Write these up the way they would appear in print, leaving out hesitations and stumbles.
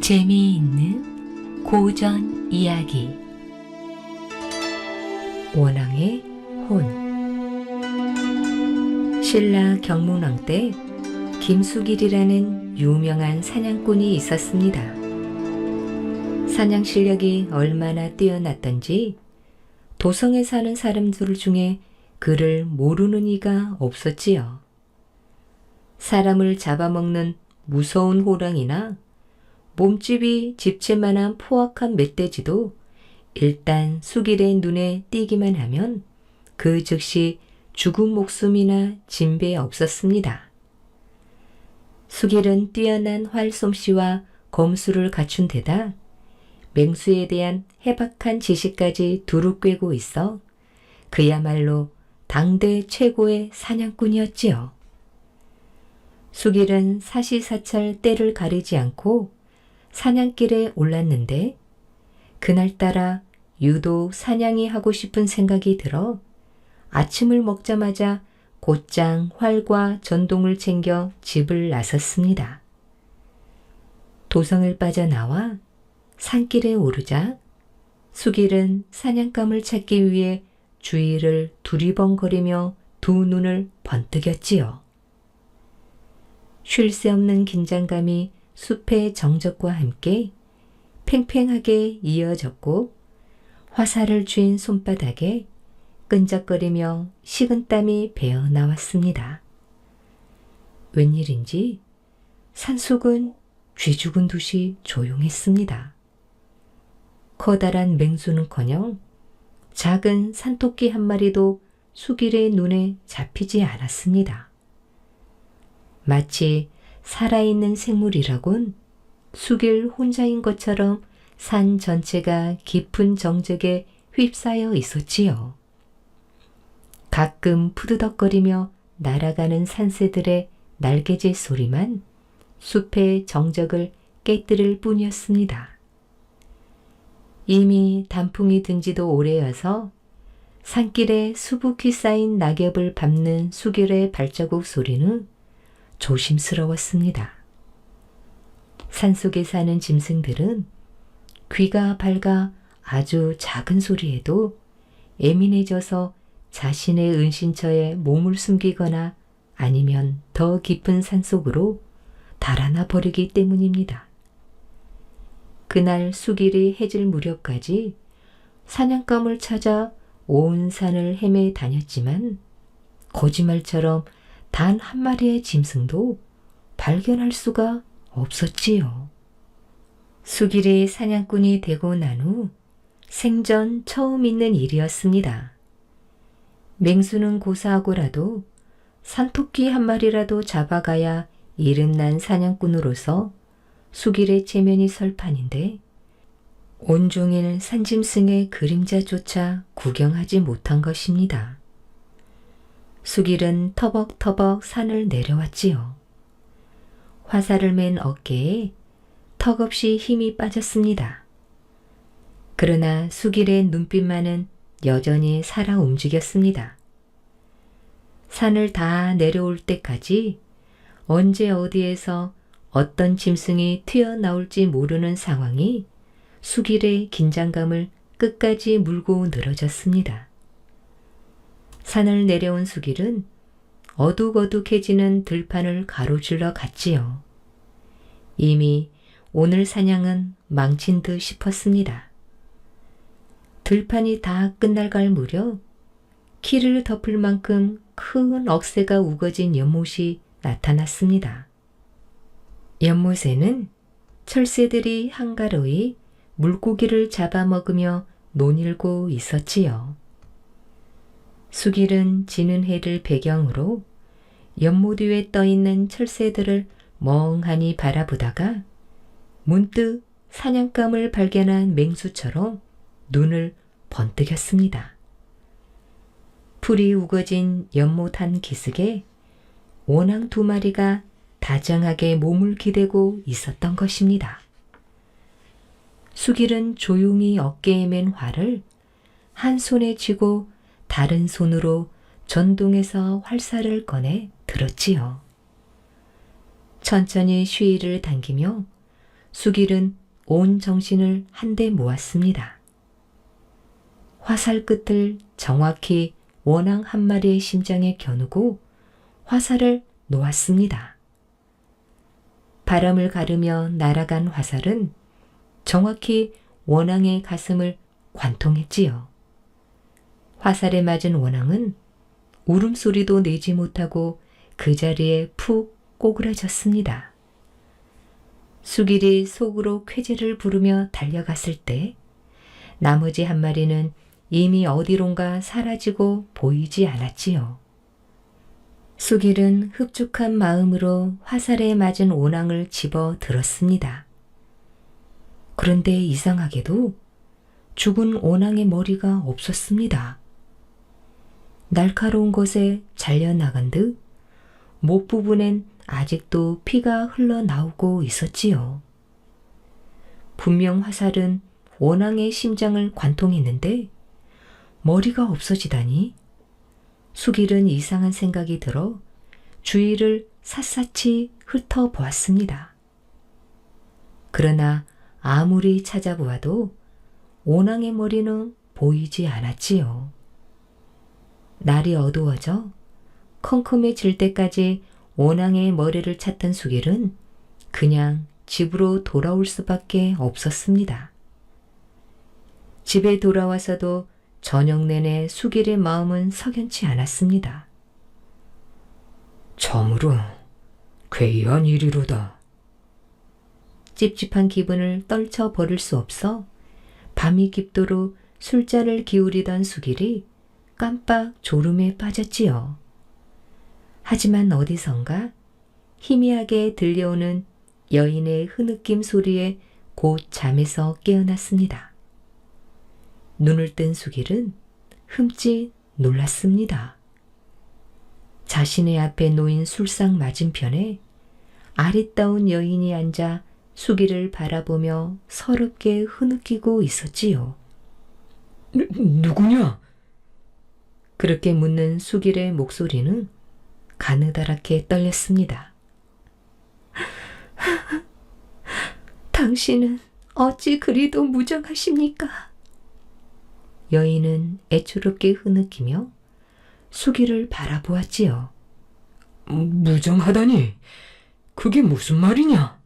재미있는 고전 이야기. 원앙의 혼. 신라 경문왕 때 김수길이라는 유명한 사냥꾼이 있었습니다. 사냥 실력이 얼마나 뛰어났던지 도성에 사는 사람들 중에 그를 모르는 이가 없었지요. 사람을 잡아먹는 무서운 호랑이나 몸집이 집채만한 포악한 멧돼지도 일단 수길의 눈에 띄기만 하면 그 즉시 죽은 목숨이나 진배 없었습니다. 수길은 뛰어난 활솜씨와 검수를 갖춘 데다 맹수에 대한 해박한 지식까지 두루 꿰고 있어 그야말로 당대 최고의 사냥꾼이었지요. 수길은 사시사철 때를 가리지 않고 사냥길에 올랐는데 그날따라 유독 사냥이 하고 싶은 생각이 들어 아침을 먹자마자 곧장 활과 전동을 챙겨 집을 나섰습니다. 도성을 빠져나와 산길에 오르자 수길은 사냥감을 찾기 위해 주위를 두리번거리며 두 눈을 번뜩였지요. 쉴 새 없는 긴장감이 숲의 정적과 함께 팽팽하게 이어졌고 화살을 쥔 손바닥에 끈적거리며 식은땀이 배어 나왔습니다. 웬일인지 산속은 쥐 죽은 듯이 조용했습니다. 커다란 맹수는커녕 작은 산토끼 한 마리도 수길의 눈에 잡히지 않았습니다. 마치 살아있는 생물이라곤 수길 혼자인 것처럼 산 전체가 깊은 정적에 휩싸여 있었지요. 가끔 푸드덕거리며 날아가는 산새들의 날개짓 소리만 숲의 정적을 깨뜨릴 뿐이었습니다. 이미 단풍이 든 지도 오래여서 산길에 수북히 쌓인 낙엽을 밟는 수길의 발자국 소리는 조심스러웠습니다. 산속에 사는 짐승들은 귀가 밝아 아주 작은 소리에도 예민해져서 자신의 은신처에 몸을 숨기거나 아니면 더 깊은 산속으로 달아나 버리기 때문입니다. 그날 수길이 해질 무렵까지 사냥감을 찾아 온 산을 헤매 다녔지만 거짓말처럼 단 한 마리의 짐승도 발견할 수가 없었지요. 수길이 사냥꾼이 되고 난 후 생전 처음 있는 일이었습니다. 맹수는 고사하고라도 산토끼 한 마리라도 잡아가야 이름난 사냥꾼으로서 수길의 체면이 설 판인데 온종일 산짐승의 그림자조차 구경하지 못한 것입니다. 수길은 터벅터벅 산을 내려왔지요. 화살을 맨 어깨에 턱없이 힘이 빠졌습니다. 그러나 수길의 눈빛만은 여전히 살아 움직였습니다. 산을 다 내려올 때까지 언제 어디에서 어떤 짐승이 튀어나올지 모르는 상황이 수길의 긴장감을 끝까지 물고 늘어졌습니다. 산을 내려온 수길은 어둑어둑해지는 들판을 가로질러 갔지요. 이미 오늘 사냥은 망친 듯 싶었습니다. 들판이 다 끝날갈 무렵 키를 덮을 만큼 큰 억새가 우거진 연못이 나타났습니다. 연못에는 철새들이 한가로이 물고기를 잡아먹으며 논일고 있었지요. 수길은 지는 해를 배경으로 연못 위에 떠있는 철새들을 멍하니 바라보다가 문득 사냥감을 발견한 맹수처럼 눈을 번뜩였습니다. 풀이 우거진 연못 한 기슭에 원앙 두 마리가 다정하게 몸을 기대고 있었던 것입니다. 수길은 조용히 어깨에 맨 활을 한 손에 쥐고 다른 손으로 전동에서 활살을 꺼내 들었지요. 천천히 쉬이를 당기며 수길은 온 정신을 한데 모았습니다. 화살 끝을 정확히 원앙 한 마리의 심장에 겨누고 화살을 놓았습니다. 바람을 가르며 날아간 화살은 정확히 원앙의 가슴을 관통했지요. 화살에 맞은 원앙은 울음소리도 내지 못하고 그 자리에 푹 꼬그라졌습니다. 수길이 속으로 쾌재를 부르며 달려갔을 때 나머지 한 마리는 이미 어디론가 사라지고 보이지 않았지요. 수길은 흡족한 마음으로 화살에 맞은 원앙을 집어 들었습니다. 그런데 이상하게도 죽은 원앙의 머리가 없었습니다. 날카로운 것에 잘려나간 듯 목 부분엔 아직도 피가 흘러나오고 있었지요. 분명 화살은 원앙의 심장을 관통했는데 머리가 없어지다니 수길은 이상한 생각이 들어 주위를 샅샅이 훑어보았습니다. 그러나 아무리 찾아보아도 원앙의 머리는 보이지 않았지요. 날이 어두워져 컴컴해질 때까지 원앙의 머리를 찾던 수길은 그냥 집으로 돌아올 수밖에 없었습니다. 집에 돌아와서도 저녁 내내 수길의 마음은 석연치 않았습니다. 참으로 괴이한 일이로다. 찝찝한 기분을 떨쳐버릴 수 없어 밤이 깊도록 술잔을 기울이던 수길이 깜빡 졸음에 빠졌지요. 하지만 어디선가 희미하게 들려오는 여인의 흐느낌 소리에 곧 잠에서 깨어났습니다. 눈을 뜬 수길은 흠칫 놀랐습니다. 자신의 앞에 놓인 술상 맞은편에 아리따운 여인이 앉아 수길을 바라보며 서럽게 흐느끼고 있었지요. 누구냐? 그렇게 묻는 수길의 목소리는 가느다랗게 떨렸습니다. 당신은 어찌 그리도 무정하십니까? 여인은 애초롭게 흐느끼며 수길을 바라보았지요. 무정하다니, 그게 무슨 말이냐?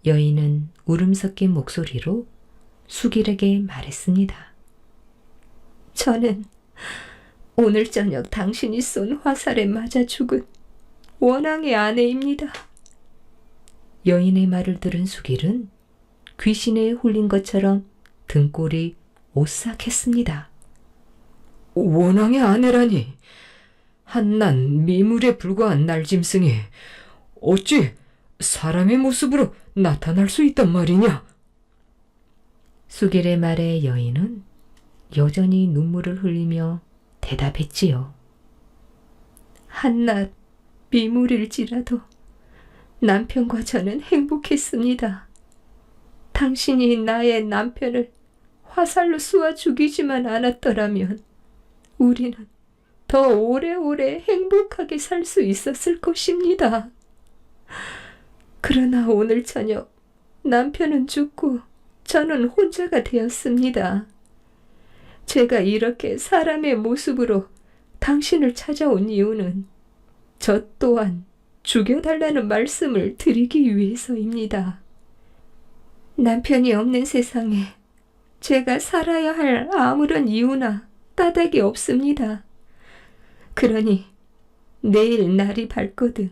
여인은 울음 섞인 목소리로 수길에게 말했습니다. 저는 오늘 저녁 당신이 쏜 화살에 맞아 죽은 원앙의 아내입니다. 여인의 말을 들은 수길은 귀신에 홀린 것처럼 등골이 오싹했습니다. 원앙의 아내라니, 한낱 미물에 불과한 날짐승이 어찌 사람의 모습으로 나타날 수 있단 말이냐? 수길의 말에 여인은 여전히 눈물을 흘리며 대답했지요. 한낱 미물일지라도 남편과 저는 행복했습니다. 당신이 나의 남편을 화살로 쏘아 죽이지만 않았더라면 우리는 더 오래오래 행복하게 살 수 있었을 것입니다. 그러나 오늘 저녁 남편은 죽고 저는 혼자가 되었습니다. 제가 이렇게 사람의 모습으로 당신을 찾아온 이유는 저 또한 죽여달라는 말씀을 드리기 위해서입니다. 남편이 없는 세상에 제가 살아야 할 아무런 이유나 따닥이 없습니다. 그러니 내일 날이 밝거든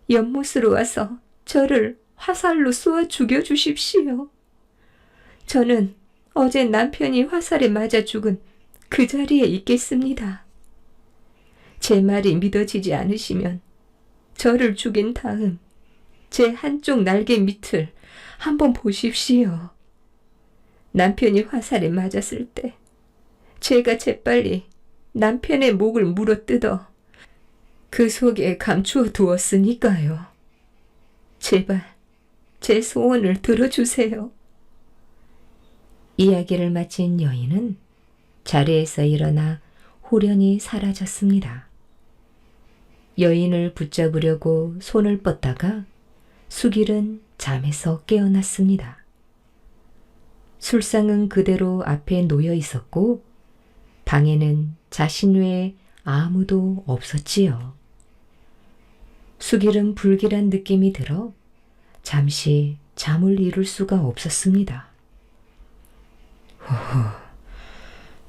연못으로 와서 저를 화살로 쏘아 죽여주십시오. 저는 어제 남편이 화살에 맞아 죽은 그 자리에 있겠습니다. 제 말이 믿어지지 않으시면 저를 죽인 다음 제 한쪽 날개 밑을 한번 보십시오. 남편이 화살에 맞았을 때 제가 재빨리 남편의 목을 물어뜯어 그 속에 감추어 두었으니까요. 제발 제 소원을 들어주세요. 이야기를 마친 여인은 자리에서 일어나 호련히 사라졌습니다. 여인을 붙잡으려고 손을 뻗다가 수길은 잠에서 깨어났습니다. 술상은 그대로 앞에 놓여 있었고 방에는 자신 외에 아무도 없었지요. 수길은 불길한 느낌이 들어 잠시 잠을 이룰 수가 없었습니다.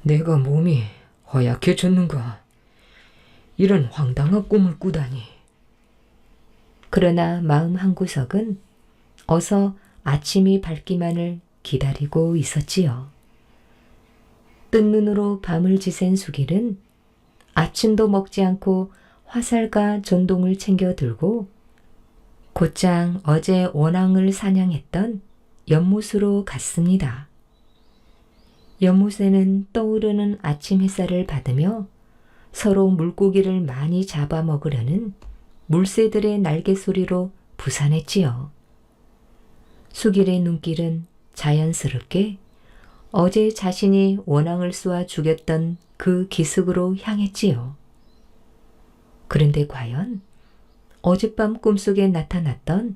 내가 몸이 허약해졌는가? 이런 황당한 꿈을 꾸다니. 그러나 마음 한구석은 어서 아침이 밝기만을 기다리고 있었지요. 뜬 눈으로 밤을 지샌 수길은 아침도 먹지 않고 화살과 전동을 챙겨 들고 곧장 어제 원앙을 사냥했던 연못으로 갔습니다. 연못에는 떠오르는 아침 햇살을 받으며 서로 물고기를 많이 잡아먹으려는 물새들의 날개 소리로 부산했지요. 수길의 눈길은 자연스럽게 어제 자신이 원앙을 쏘아 죽였던 그 기슭으로 향했지요. 그런데 과연 어젯밤 꿈속에 나타났던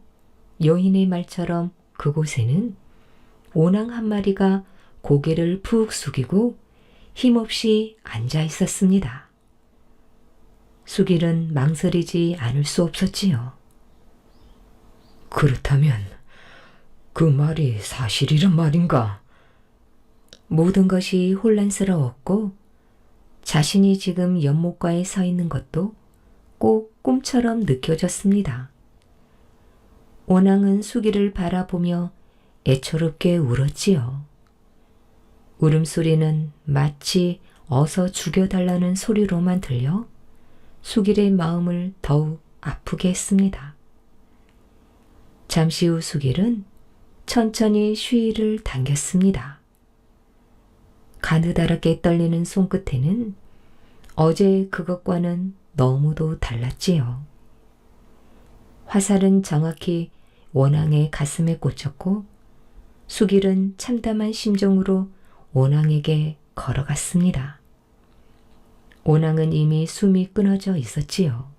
여인의 말처럼 그곳에는 원앙 한 마리가 고개를 푹 숙이고 힘없이 앉아 있었습니다. 수길은 망설이지 않을 수 없었지요. 그렇다면 그 말이 사실이란 말인가? 모든 것이 혼란스러웠고 자신이 지금 연못가에 서 있는 것도 꼭 꿈처럼 느껴졌습니다. 원앙은 수길을 바라보며 애처롭게 울었지요. 울음소리는 마치 어서 죽여달라는 소리로만 들려 수길의 마음을 더욱 아프게 했습니다. 잠시 후 수길은 천천히 쉬이를 당겼습니다. 가느다랗게 떨리는 손끝에는 어제 그것과는 너무도 달랐지요. 화살은 정확히 원앙의 가슴에 꽂혔고 수길은 참담한 심정으로 원앙에게 걸어갔습니다. 원앙은 이미 숨이 끊어져 있었지요.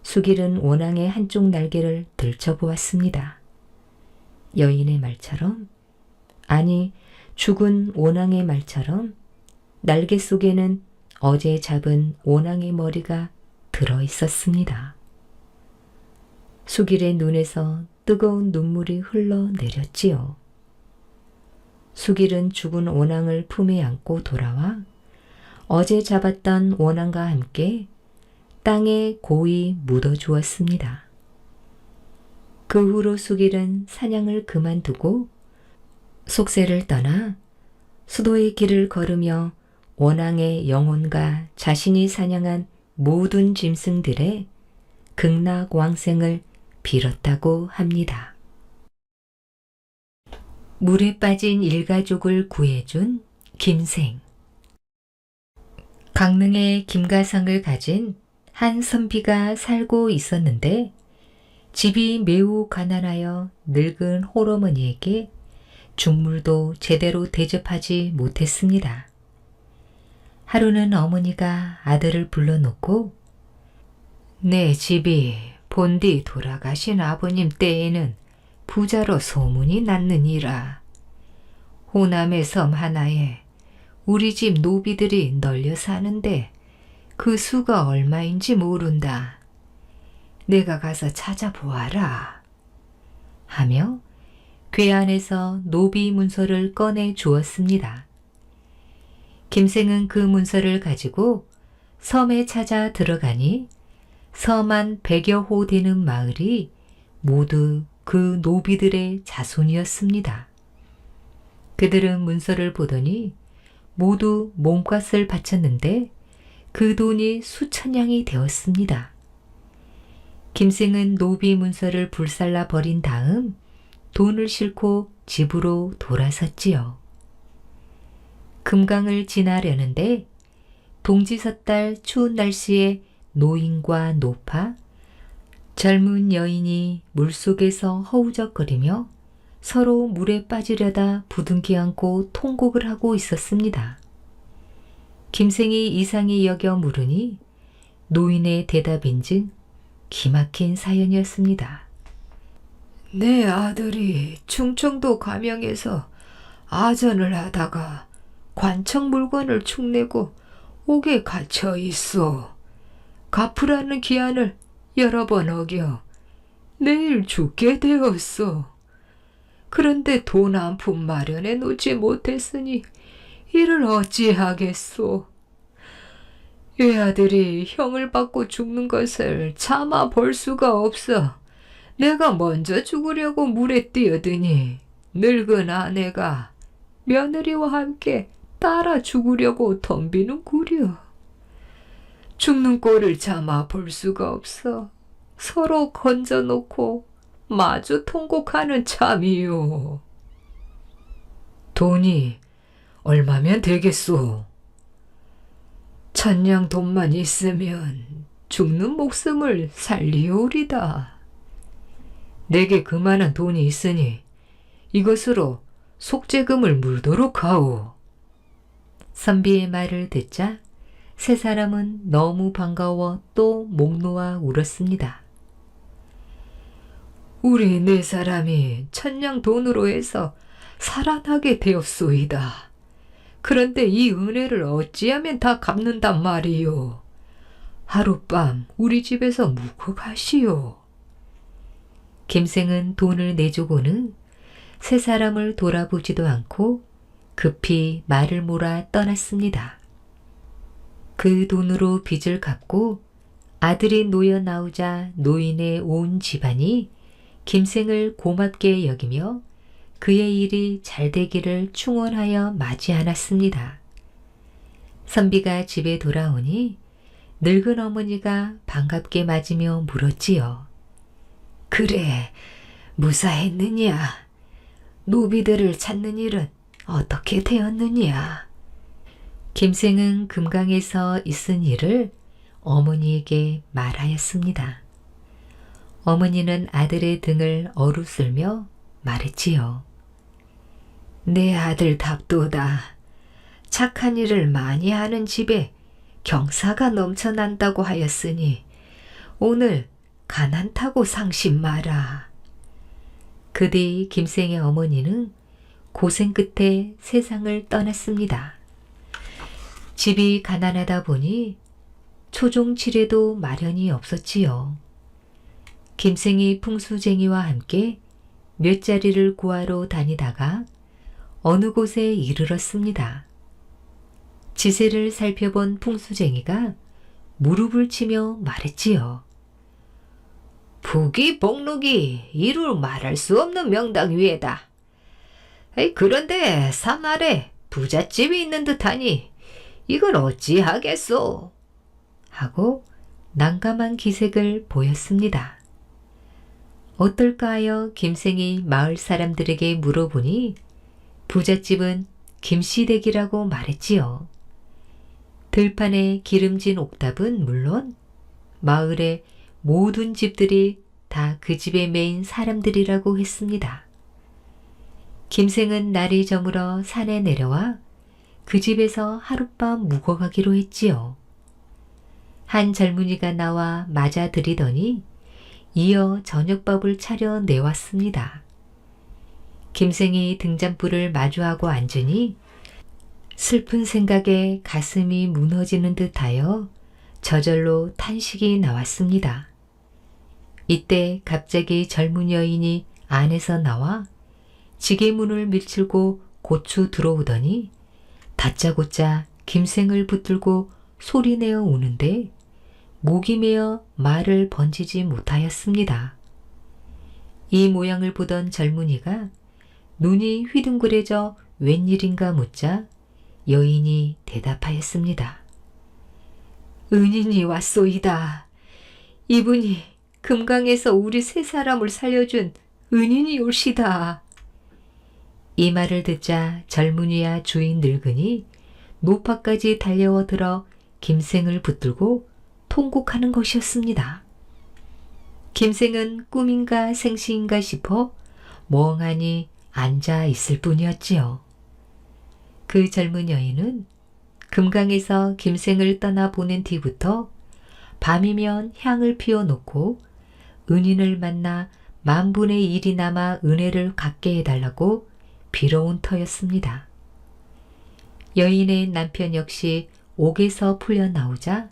수길은 원앙의 한쪽 날개를 들춰보았습니다. 여인의 말처럼, 아니 죽은 원앙의 말처럼 날개 속에는 어제 잡은 원앙의 머리가 들어 있었습니다. 수길의 눈에서 뜨거운 눈물이 흘러내렸지요. 수길은 죽은 원앙을 품에 안고 돌아와 어제 잡았던 원앙과 함께 땅에 고이 묻어주었습니다. 그 후로 수길은 사냥을 그만두고 속세를 떠나 수도의 길을 걸으며 원앙의 영혼과 자신이 사냥한 모든 짐승들의 극락왕생을 빌었다고 합니다. 물에 빠진 일가족을 구해준 김생. 강릉에 김가성을 가진 한 선비가 살고 있었는데 집이 매우 가난하여 늙은 홀어머니에게 죽물도 제대로 대접하지 못했습니다. 하루는 어머니가 아들을 불러놓고 내 집이 본디 돌아가신 아버님 때에는 부자로 소문이 났느니라. 호남의 섬 하나에 우리 집 노비들이 널려 사는데 그 수가 얼마인지 모른다. 내가 가서 찾아보아라. 하며 궤 안에서 노비 문서를 꺼내 주었습니다. 김생은 그 문서를 가지고 섬에 찾아 들어가니 섬 한 100여 호 되는 마을이 모두 그 노비들의 자손이었습니다. 그들은 문서를 보더니 모두 몸값을 바쳤는데 그 돈이 수천냥이 되었습니다. 김생은 노비 문서를 불살라 버린 다음 돈을 싣고 집으로 돌아섰지요. 금강을 지나려는데 동지섣달 추운 날씨에 노인과 노파, 젊은 여인이 물속에서 허우적거리며 서로 물에 빠지려다 부둥키 안고 통곡을 하고 있었습니다. 김생이 이상히 여겨 물으니 노인의 대답인즉 기막힌 사연이었습니다. 내 아들이 충청도 감영에서 아전을 하다가 관청 물건을 축내고 옥에 갇혀 있어. 갚으라는 기한을 여러 번 어겨 내일 죽게 되었어. 그런데 돈 한 푼 마련해 놓지 못했으니 이를 어찌하겠소. 외아들이 형을 받고 죽는 것을 참아 볼 수가 없어 내가 먼저 죽으려고 물에 뛰어드니 늙은 아내가 며느리와 함께 따라 죽으려고 덤비는구려. 죽는 꼴을 참아 볼 수가 없어 서로 건져놓고 마주 통곡하는 참이요. 돈이 얼마면 되겠소? 1000냥 돈만 있으면 죽는 목숨을 살리오리다. 내게 그만한 돈이 있으니 이것으로 속죄금을 물도록 하오. 선비의 말을 듣자 세 사람은 너무 반가워 또 목 놓아 울었습니다. 우리 네 사람이 1000냥 돈으로 해서 살아나게 되었소이다. 그런데 이 은혜를 어찌하면 다 갚는단 말이요. 하룻밤 우리 집에서 묵어 가시오. 김생은 돈을 내주고는 세 사람을 돌아보지도 않고 급히 말을 몰아 떠났습니다. 그 돈으로 빚을 갚고 아들이 놓여 나오자 노인의 온 집안이 김생을 고맙게 여기며 그의 일이 잘 되기를 충원하여 맞이하였습니다. 선비가 집에 돌아오니 늙은 어머니가 반갑게 맞으며 물었지요. 그래, 무사했느냐? 노비들을 찾는 일은 어떻게 되었느냐? 김생은 금강에서 있은 일을 어머니에게 말하였습니다. 어머니는 아들의 등을 어루쓸며 말했지요. 내 아들 답도다. 착한 일을 많이 하는 집에 경사가 넘쳐난다고 하였으니 오늘 가난타고 상심 마라. 그 뒤 김생의 어머니는 고생 끝에 세상을 떠났습니다. 집이 가난하다 보니 초종칠에도 마련이 없었지요. 김생이 풍수쟁이와 함께 몇 자리를 구하러 다니다가 어느 곳에 이르렀습니다. 지세를 살펴본 풍수쟁이가 무릎을 치며 말했지요. 북이 복록이 이루 말할 수 없는 명당 위에다. 그런데 산 아래 부잣집이 있는 듯하니 이걸 어찌하겠소? 하고 난감한 기색을 보였습니다. 어떨까 하여 김생이 마을 사람들에게 물어보니 부잣집은 김씨댁이라고 말했지요. 들판에 기름진 옥탑은 물론 마을의 모든 집들이 다 그 집에 매인 사람들이라고 했습니다. 김생은 날이 저물어 산에 내려와 그 집에서 하룻밤 묵어가기로 했지요. 한 젊은이가 나와 맞아들이더니 이어 저녁밥을 차려 내왔습니다. 김생이 등잔불을 마주하고 앉으니 슬픈 생각에 가슴이 무너지는 듯하여 저절로 탄식이 나왔습니다. 이때 갑자기 젊은 여인이 안에서 나와 지게문을 밀치고 고추 들어오더니 다짜고짜 김생을 붙들고 소리내어 우는데 목이 메어 말을 번지지 못하였습니다. 이 모양을 보던 젊은이가 눈이 휘둥그레져 웬일인가 묻자 여인이 대답하였습니다. 은인이 왔소이다. 이분이 금강에서 우리 세 사람을 살려준 은인이 올시다. 이 말을 듣자 젊은이와 주인 늙은이 노파까지 달려들어 김생을 붙들고 통곡하는 것이었습니다. 김생은 꿈인가 생시인가 싶어 멍하니 앉아 있을 뿐이었지요. 그 젊은 여인은 금강에서 김생을 떠나 보낸 뒤부터 밤이면 향을 피워놓고 은인을 만나 만분의 1이나마 은혜를 갚게 해달라고 빌어온 터였습니다. 여인의 남편 역시 옥에서 풀려 나오자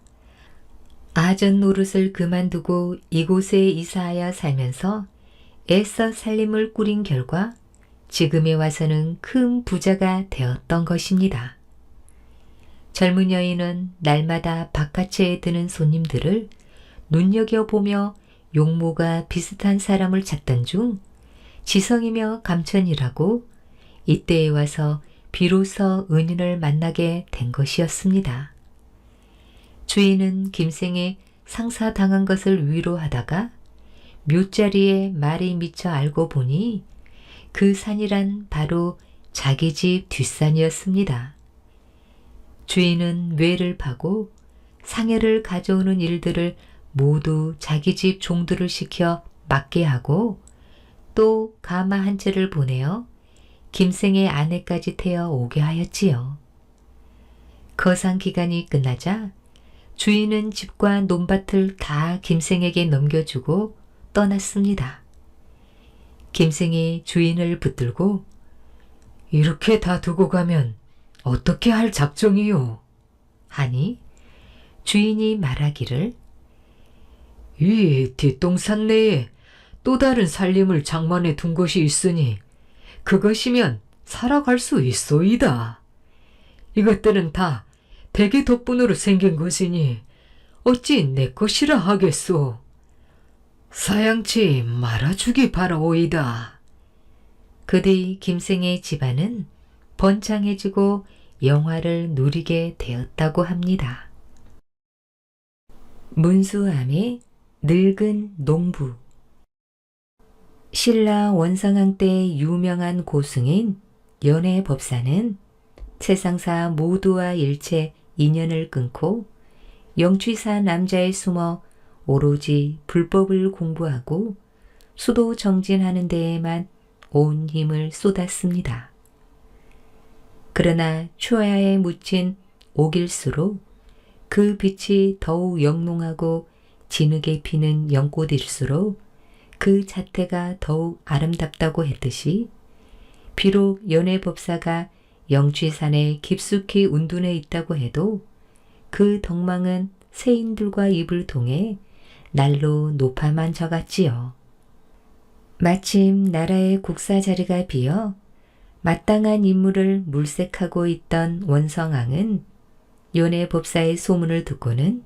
아전 노릇을 그만두고 이곳에 이사하여 살면서 애써 살림을 꾸린 결과 지금에 와서는 큰 부자가 되었던 것입니다. 젊은 여인은 날마다 바깥에 드는 손님들을 눈여겨보며 용모가 비슷한 사람을 찾던 중 지성이며 감천이라고 이때에 와서 비로소 은인을 만나게 된 것이었습니다. 주인은 김생에 상사당한 것을 위로하다가 묘자리에 말이 미쳐 알고 보니 그 산이란 바로 자기 집 뒷산이었습니다. 주인은 뇌를 파고 상해를 가져오는 일들을 모두 자기 집 종들을 시켜 맡게 하고 또 가마 한 채를 보내어 김생의 아내까지 태워 오게 하였지요. 거상 기간이 끝나자 주인은 집과 논밭을 다 김생에게 넘겨주고 떠났습니다. 김생이 주인을 붙들고 이렇게 다 두고 가면 어떻게 할 작정이요? 하니 주인이 말하기를 이 뒷동산 내에 또 다른 살림을 장만해 둔 것이 있으니 그것이면 살아갈 수 있소이다. 이것들은 다 대개 덕분으로 생긴 것이니 어찌 내 것이라 하겠소. 사양치 말아주기 바라오이다. 그 뒤 김생의 집안은 번창해지고 영화를 누리게 되었다고 합니다. 문수암의 늙은 농부. 신라 원상왕 때 유명한 고승인 연해법사는 세상사 모두와 일체 인연을 끊고 영취사 남자에 숨어 오로지 불법을 공부하고 수도 정진하는 데에만 온 힘을 쏟았습니다. 그러나 초야에 묻힌 옥일수록 그 빛이 더욱 영롱하고 진흙에 피는 연꽃일수록 그 자태가 더욱 아름답다고 했듯이 비록 연해법사가 영취산에 깊숙이 운둔해 있다고 해도 그 덕망은 세인들과 입을 통해 날로 높아만 져갔지요. 마침 나라의 국사 자리가 비어 마땅한 인물을 물색하고 있던 원성왕은 연해법사의 소문을 듣고는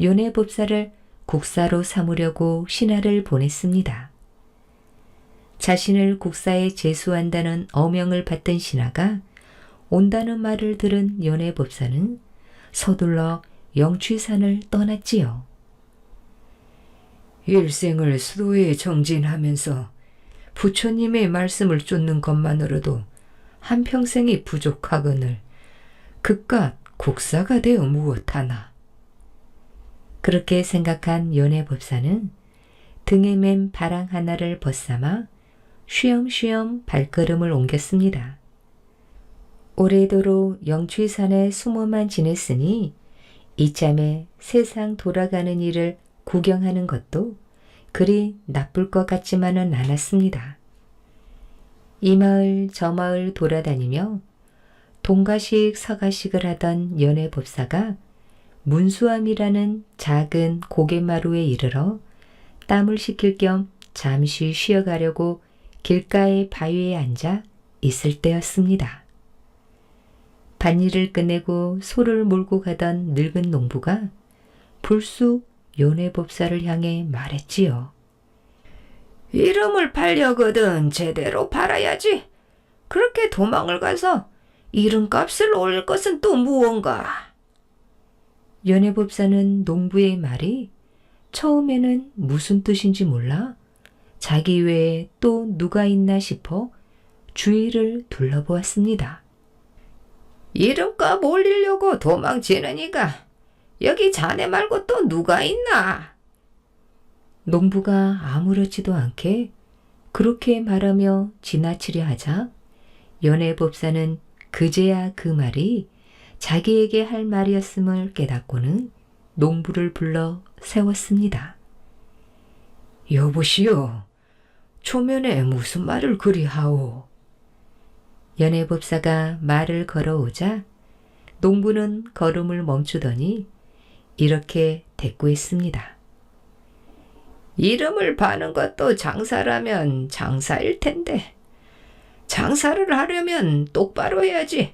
연해법사를 국사로 삼으려고 신하를 보냈습니다. 자신을 국사에 제수한다는 어명을 받던 신하가 온다는 말을 들은 연해법사는 서둘러 영취산을 떠났지요. 일생을 수도에 정진하면서 부처님의 말씀을 쫓는 것만으로도 한평생이 부족하거늘 그깟 국사가 되어 무엇하나. 그렇게 생각한 연해법사는 등에 맨 바랑 하나를 벗삼아 쉬엄쉬엄 발걸음을 옮겼습니다. 오래도록 영취산에 숨어만 지냈으니 이참에 세상 돌아가는 일을 구경하는 것도 그리 나쁠 것 같지만은 않았습니다. 이 마을 저 마을 돌아다니며 동가식 서가식을 하던 연해법사가 문수암이라는 작은 고갯마루에 이르러 땀을 식힐 겸 잠시 쉬어가려고 길가의 바위에 앉아 있을 때였습니다. 밭일을 끝내고 소를 몰고 가던 늙은 농부가 불쑥 연해법사를 향해 말했지요. 이름을 팔려거든 제대로 팔아야지. 그렇게 도망을 가서 이름값을 올릴 것은 또 무언가. 연해법사는 농부의 말이 처음에는 무슨 뜻인지 몰라 자기 외에 또 누가 있나 싶어 주위를 둘러보았습니다. 이름값 올리려고 도망치느니까 여기 자네 말고 또 누가 있나? 농부가 아무렇지도 않게 그렇게 말하며 지나치려 하자 연해법사는 그제야 그 말이 자기에게 할 말이었음을 깨닫고는 농부를 불러 세웠습니다. 여보시오, 초면에 무슨 말을 그리 하오? 연애법사가 말을 걸어오자 농부는 걸음을 멈추더니 이렇게 대꾸했습니다. 이름을 파는 것도 장사라면 장사일 텐데 장사를 하려면 똑바로 해야지.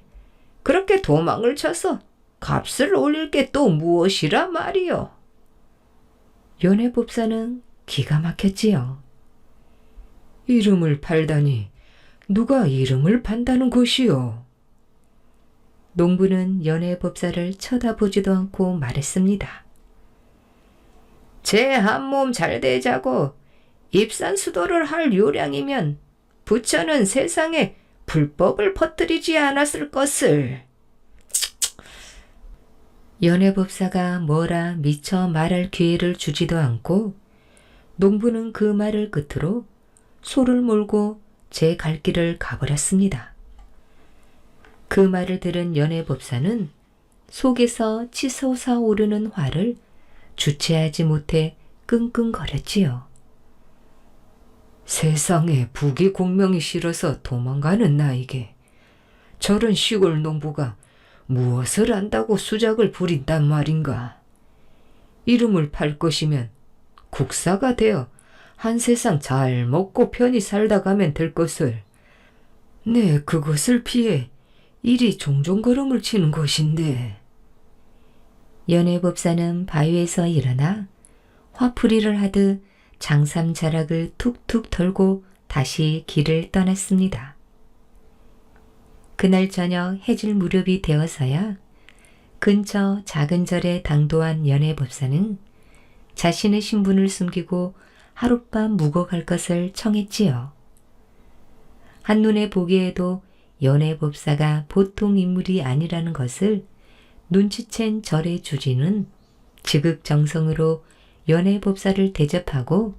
그렇게 도망을 쳐서 값을 올릴 게 또 무엇이라 말이오. 연애법사는 기가 막혔지요. 이름을 팔다니 누가 이름을 판다는 것이오? 농부는 연애법사를 쳐다보지도 않고 말했습니다. 제 한 몸 잘 되자고 입산수도를 할 요량이면 부처는 세상에 불법을 퍼뜨리지 않았을 것을. 연애법사가 뭐라 미처 말할 기회를 주지도 않고 농부는 그 말을 끝으로 소를 몰고 제 갈 길을 가버렸습니다. 그 말을 들은 연애법사는 속에서 치솟아 오르는 화를 주체하지 못해 끙끙거렸지요. 세상에 부귀 공명이 싫어서 도망가는 나에게 저런 시골 농부가 무엇을 안다고 수작을 부린단 말인가. 이름을 팔 것이면 국사가 되어 한 세상 잘 먹고 편히 살다 가면 될 것을 내 그것을 피해 이리 종종 걸음을 치는 것인데. 연애법사는 바위에서 일어나 화풀이를 하듯 장삼 자락을 툭툭 털고 다시 길을 떠났습니다. 그날 저녁 해질 무렵이 되어서야 근처 작은 절에 당도한 연애법사는 자신의 신분을 숨기고 하룻밤 묵어 갈 것을 청했지요. 한눈에 보기에도 연애법사가 보통 인물이 아니라는 것을 눈치챈 절의 주지는 지극정성으로 연애법사를 대접하고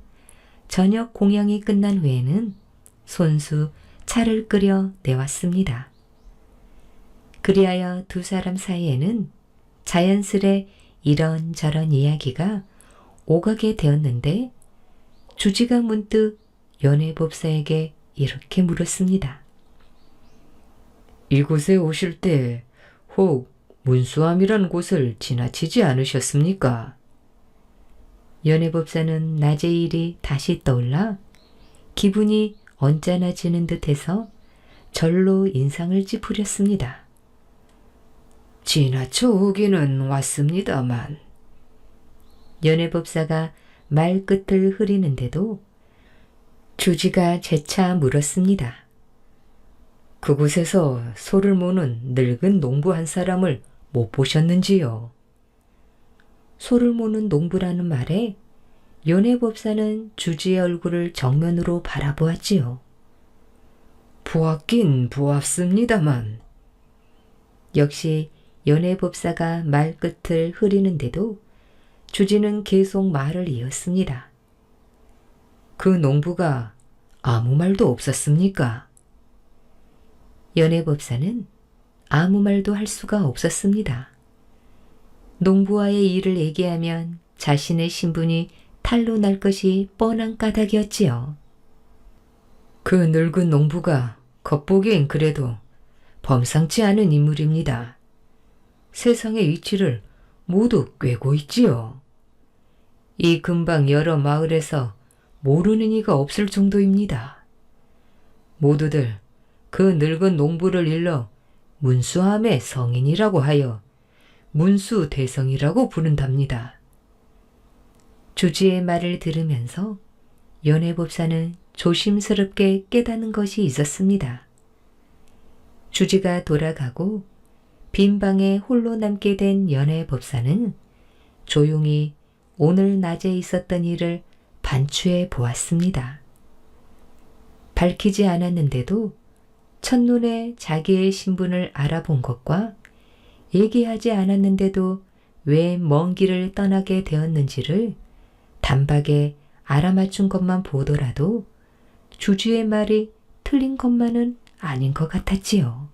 저녁 공양이 끝난 후에는 손수 차를 끓여 내왔습니다. 그리하여 두 사람 사이에는 자연스레 이런저런 이야기가 오가게 되었는데 주지가 문득 연애법사에게 이렇게 물었습니다. 이곳에 오실 때 혹 문수암이란 곳을 지나치지 않으셨습니까? 연애법사는 낮의 일이 다시 떠올라 기분이 언짢아지는 듯해서 절로 인상을 찌푸렸습니다. 지나쳐 오기는 왔습니다만. 연애법사가 말끝을 흐리는데도 주지가 재차 물었습니다. 그곳에서 소를 모는 늙은 농부 한 사람을 못 보셨는지요? 소를 모는 농부라는 말에 연애법사는 주지의 얼굴을 정면으로 바라보았지요. 보았긴 보았습니다만. 역시 연애법사가 말끝을 흐리는데도 주지는 계속 말을 이었습니다. 그 농부가 아무 말도 없었습니까? 연애법사는 아무 말도 할 수가 없었습니다. 농부와의 일을 얘기하면 자신의 신분이 탈로 날 것이 뻔한 까닭이었지요. 그 늙은 농부가 겉보기엔 그래도 범상치 않은 인물입니다. 세상의 위치를 모두 꿰고 있지요. 이 근방 여러 마을에서 모르는 이가 없을 정도입니다. 모두들 그 늙은 농부를 일러 문수함의 성인이라고 하여 문수대성이라고 부른답니다. 주지의 말을 들으면서 연애법사는 조심스럽게 깨닫는 것이 있었습니다. 주지가 돌아가고 빈 방에 홀로 남게 된 연애법사는 조용히 오늘 낮에 있었던 일을 반추해 보았습니다. 밝히지 않았는데도 첫눈에 자기의 신분을 알아본 것과 얘기하지 않았는데도 왜 먼 길을 떠나게 되었는지를 단박에 알아맞춘 것만 보더라도 주지의 말이 틀린 것만은 아닌 것 같았지요.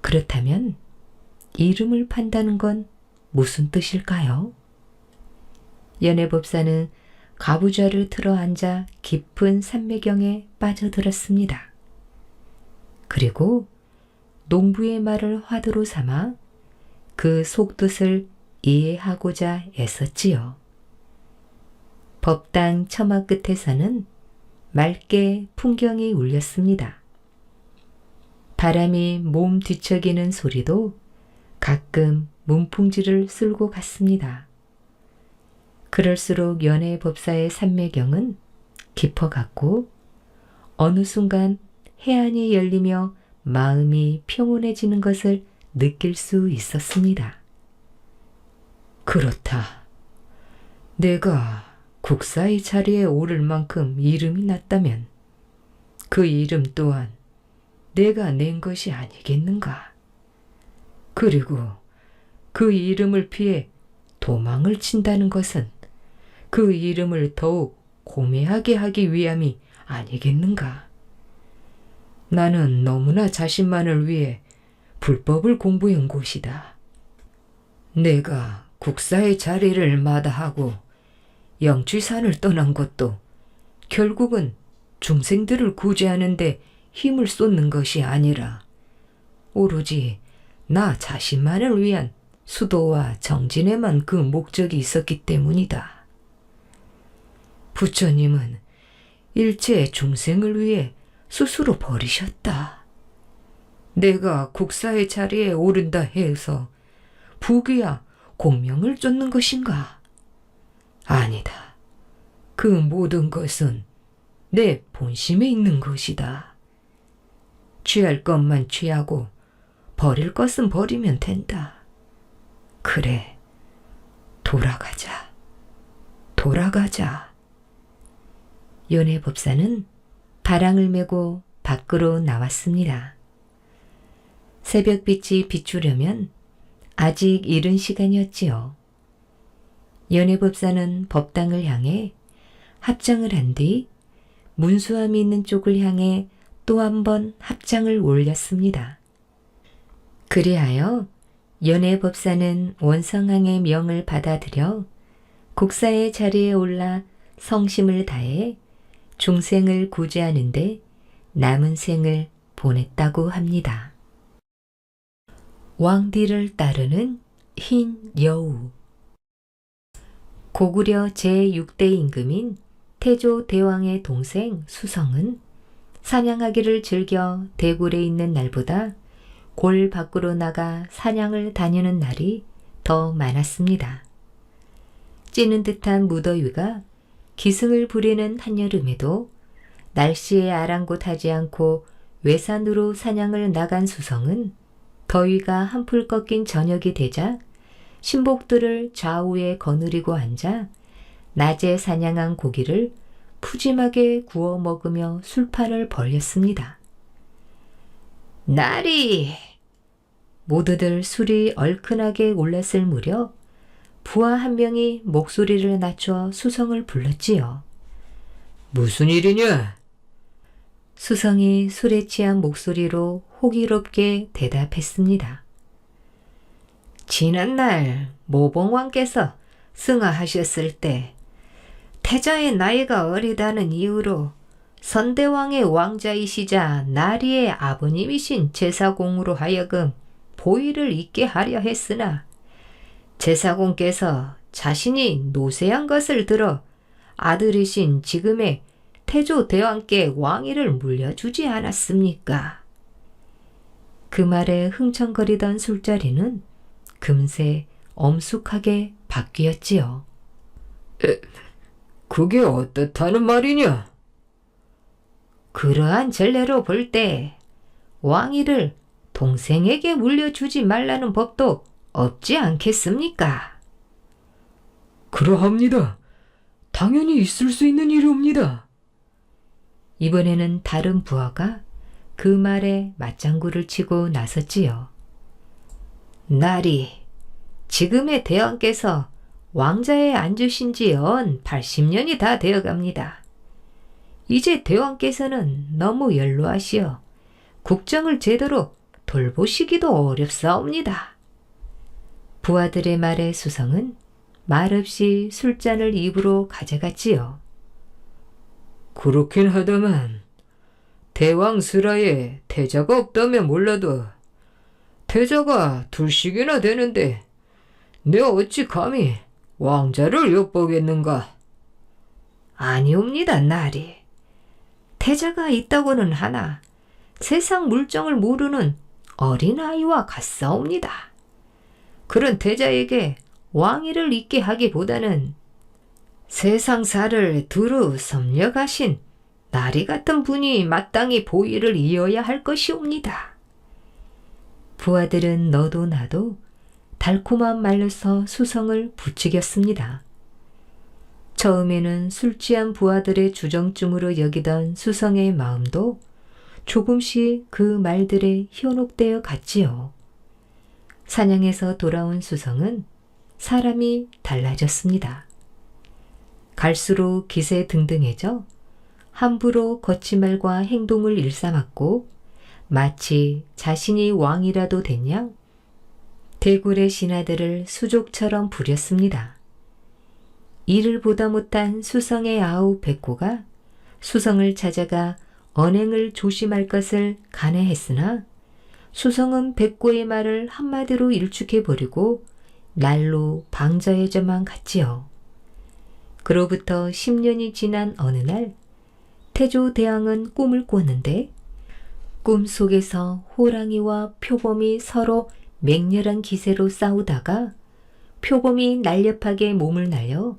그렇다면 이름을 판다는 건 무슨 뜻일까요? 연애법사는 가부좌를 틀어 앉아 깊은 산매경에 빠져들었습니다. 그리고 농부의 말을 화두로 삼아 그 속뜻을 이해하고자 애썼지요. 법당 처마 끝에서는 맑게 풍경이 울렸습니다. 바람이 몸 뒤척이는 소리도 가끔 문풍지를 쓸고 갔습니다. 그럴수록 연해법사의 산매경은 깊어갔고 어느 순간 해안이 열리며 마음이 평온해지는 것을 느낄 수 있었습니다. 그렇다. 내가 국사의 자리에 오를 만큼 이름이 났다면 그 이름 또한 내가 낸 것이 아니겠는가. 그리고 그 이름을 피해 도망을 친다는 것은 그 이름을 더욱 고매하게 하기 위함이 아니겠는가. 나는 너무나 자신만을 위해 불법을 공부한 곳이다. 내가 국사의 자리를 마다하고 영취산을 떠난 것도 결국은 중생들을 구제하는 데 힘을 쏟는 것이 아니라 오로지 나 자신만을 위한 수도와 정진에만 그 목적이 있었기 때문이다. 부처님은 일체 중생을 위해 스스로 버리셨다. 내가 국사의 자리에 오른다 해서 부귀야 공명을 쫓는 것인가? 아니다. 그 모든 것은 내 본심에 있는 것이다. 취할 것만 취하고 버릴 것은 버리면 된다. 그래, 돌아가자. 돌아가자. 연해법사는 바랑을 메고 밖으로 나왔습니다. 새벽빛이 비추려면 아직 이른 시간이었지요. 연해법사는 법당을 향해 합장을 한 뒤 문수함이 있는 쪽을 향해 또 한 번 합장을 올렸습니다. 그리하여 연해법사는 원성항의 명을 받아들여 국사의 자리에 올라 성심을 다해 중생을 구제하는데 남은 생을 보냈다고 합니다. 왕디를 따르는 흰 여우. 고구려 제6대 임금인 태조 대왕의 동생 수성은 사냥하기를 즐겨 대굴에 있는 날보다 골 밖으로 나가 사냥을 다니는 날이 더 많았습니다. 찌는 듯한 무더위가 기승을 부리는 한여름에도 날씨에 아랑곳하지 않고 외산으로 사냥을 나간 수성은 더위가 한풀 꺾인 저녁이 되자 신복들을 좌우에 거느리고 앉아 낮에 사냥한 고기를 푸짐하게 구워 먹으며 술판을 벌였습니다. 나리! 모두들 술이 얼큰하게 올랐을 무렵 부하 한 명이 목소리를 낮춰 수성을 불렀지요. 무슨 일이냐? 수성이 술에 취한 목소리로 호기롭게 대답했습니다. 지난날 모봉왕께서 승하하셨을 때 태자의 나이가 어리다는 이유로 선대왕의 왕자이시자 나리의 아버님이신 제사공으로 하여금 보위를 잇게 하려 했으나 제사공께서 자신이 노쇠한 것을 들어 아들이신 지금의 태조 대왕께 왕위를 물려주지 않았습니까? 그 말에 흥청거리던 술자리는 금세 엄숙하게 바뀌었지요. 그게 어떻다는 말이냐? 그러한 전례로 볼 때 왕위를 동생에게 물려주지 말라는 법도 없지 않겠습니까? 그러합니다. 당연히 있을 수 있는 일이옵니다. 이번에는 다른 부하가 그 말에 맞장구를 치고 나섰지요. 나리, 지금의 대왕께서 왕자에 앉으신 지 연 80년이 다 되어갑니다. 이제 대왕께서는 너무 연로하시어 국정을 제대로 돌보시기도 어렵사옵니다. 부하들의 말에 수성은 말없이 술잔을 입으로 가져갔지요. 그렇긴 하다만 대왕 슬하에 태자가 없다면 몰라도 태자가 둘씩이나 되는데 내가 어찌 감히 왕자를 엿보겠는가? 아니옵니다, 나리. 태자가 있다고는 하나 세상 물정을 모르는 어린아이와 같사옵니다. 그런 태자에게 왕위를 잇게 하기보다는 세상사를 두루 섭렵하신 나리 같은 분이 마땅히 보위를 이어야 할 것이옵니다. 부하들은 너도 나도 달콤한 말로서 수성을 부추겼습니다. 처음에는 술 취한 부하들의 주정증으로 여기던 수성의 마음도 조금씩 그 말들에 현혹되어 갔지요. 사냥에서 돌아온 수성은 사람이 달라졌습니다. 갈수록 기세 등등해져 함부로 거친 말과 행동을 일삼았고 마치 자신이 왕이라도 된 양 대굴의 신하들을 수족처럼 부렸습니다. 이를 보다 못한 수성의 아우 백호가 수성을 찾아가 언행을 조심할 것을 간해했으나 수성은 백호의 말을 한마디로 일축해버리고 날로 방자해져만 갔지요. 그로부터 10년이 지난 어느 날 태조대왕은 꿈을 꿨는데 꿈속에서 호랑이와 표범이 서로 맹렬한 기세로 싸우다가 표범이 날렵하게 몸을 날려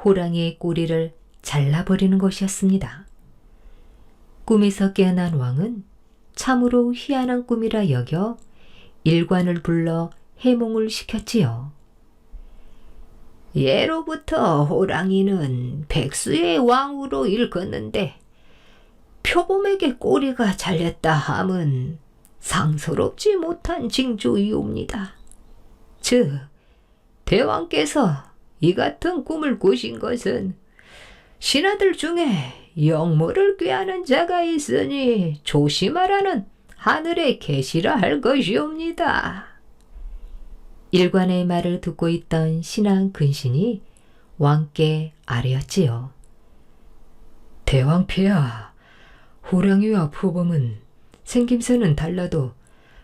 호랑이의 꼬리를 잘라버리는 것이었습니다. 꿈에서 깨어난 왕은 참으로 희한한 꿈이라 여겨 일관을 불러 해몽을 시켰지요. 예로부터 호랑이는 백수의 왕으로 일컫는데 표범에게 꼬리가 잘렸다 함은 상서롭지 못한 징조이옵니다. 즉 대왕께서 이 같은 꿈을 꾸신 것은 신하들 중에 영모를 꾀하는 자가 있으니 조심하라는 하늘의 계시라 할 것이옵니다. 일관의 말을 듣고 있던 신하 근신이 왕께 아뢰었지요. 대왕폐하, 호랑이와 표범은 생김새는 달라도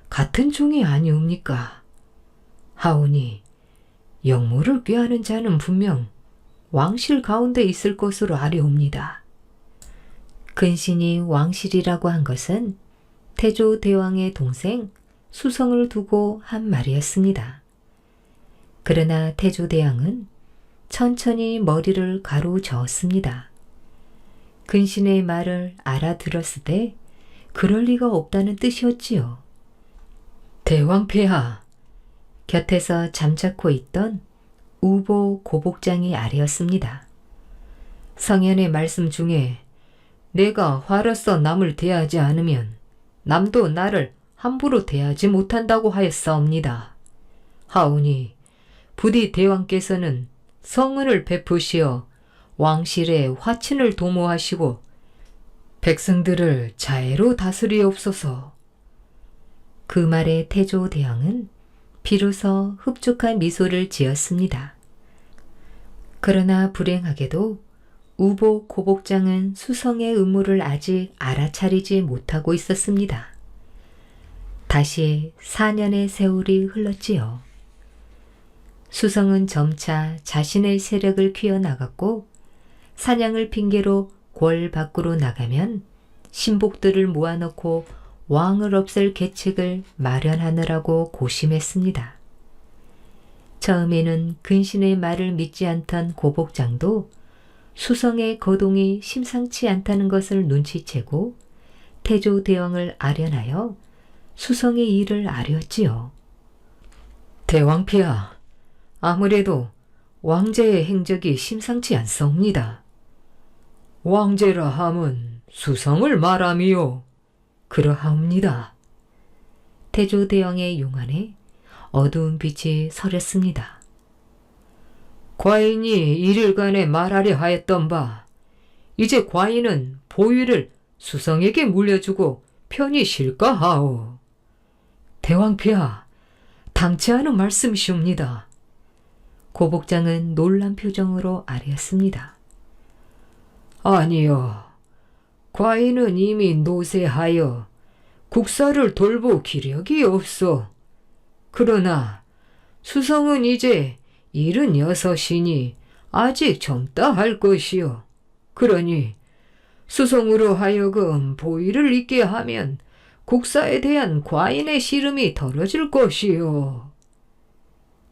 같은 종이 아니옵니까? 하오니 영모를 꾀하는 자는 분명 왕실 가운데 있을 것으로 아뢰옵니다. 근신이 왕실이라고 한 것은 태조 대왕의 동생 수성을 두고 한 말이었습니다. 그러나 태조 대왕은 천천히 머리를 가로저었습니다. 근신의 말을 알아들었을 때 그럴 리가 없다는 뜻이었지요. 대왕폐하, 곁에서 잠자코 있던 우보 고복장이 아뢰었습니다. 성현의 말씀 중에 내가 화로서 남을 대하지 않으면 남도 나를 함부로 대하지 못한다고 하였사옵니다. 하오니 부디 대왕께서는 성은을 베푸시어 왕실의 화친을 도모하시고 백성들을 자애로 다스리옵소서. 그 말에 태조 대왕은 비로소 흡족한 미소를 지었습니다. 그러나 불행하게도 우보 고복장은 수성의 음모를 아직 알아차리지 못하고 있었습니다. 다시 4년의 세월이 흘렀지요. 수성은 점차 자신의 세력을 키워나갔고 사냥을 핑계로 궐 밖으로 나가면 신복들을 모아놓고 왕을 없앨 계책을 마련하느라고 고심했습니다. 처음에는 근신의 말을 믿지 않던 고복장도 수성의 거동이 심상치 않다는 것을 눈치채고 태조 대왕을 아련하여 수성의 일을 아뢰었지요. 대왕폐하, 아무래도 왕제의 행적이 심상치 않사옵니다. 왕제라 함은 수성을 말함이요. 그러하옵니다. 태조 대왕의 용안에 어두운 빛이 서렸습니다. 과인이 일일간에 말하려 하였던 바, 이제 과인은 보위를 수성에게 물려주고 편히 쉴까 하오. 대왕폐하, 당치 않은 말씀이시옵니다. 고복장은 놀란 표정으로 아뢰었습니다. 아니요. 과인은 이미 노쇠하여 국사를 돌볼 기력이 없어. 그러나 수성은 이제 76이니 아직 젊다 할 것이요. 그러니 수성으로 하여금 보위를 잇게 하면 국사에 대한 과인의 시름이 덜어질 것이요.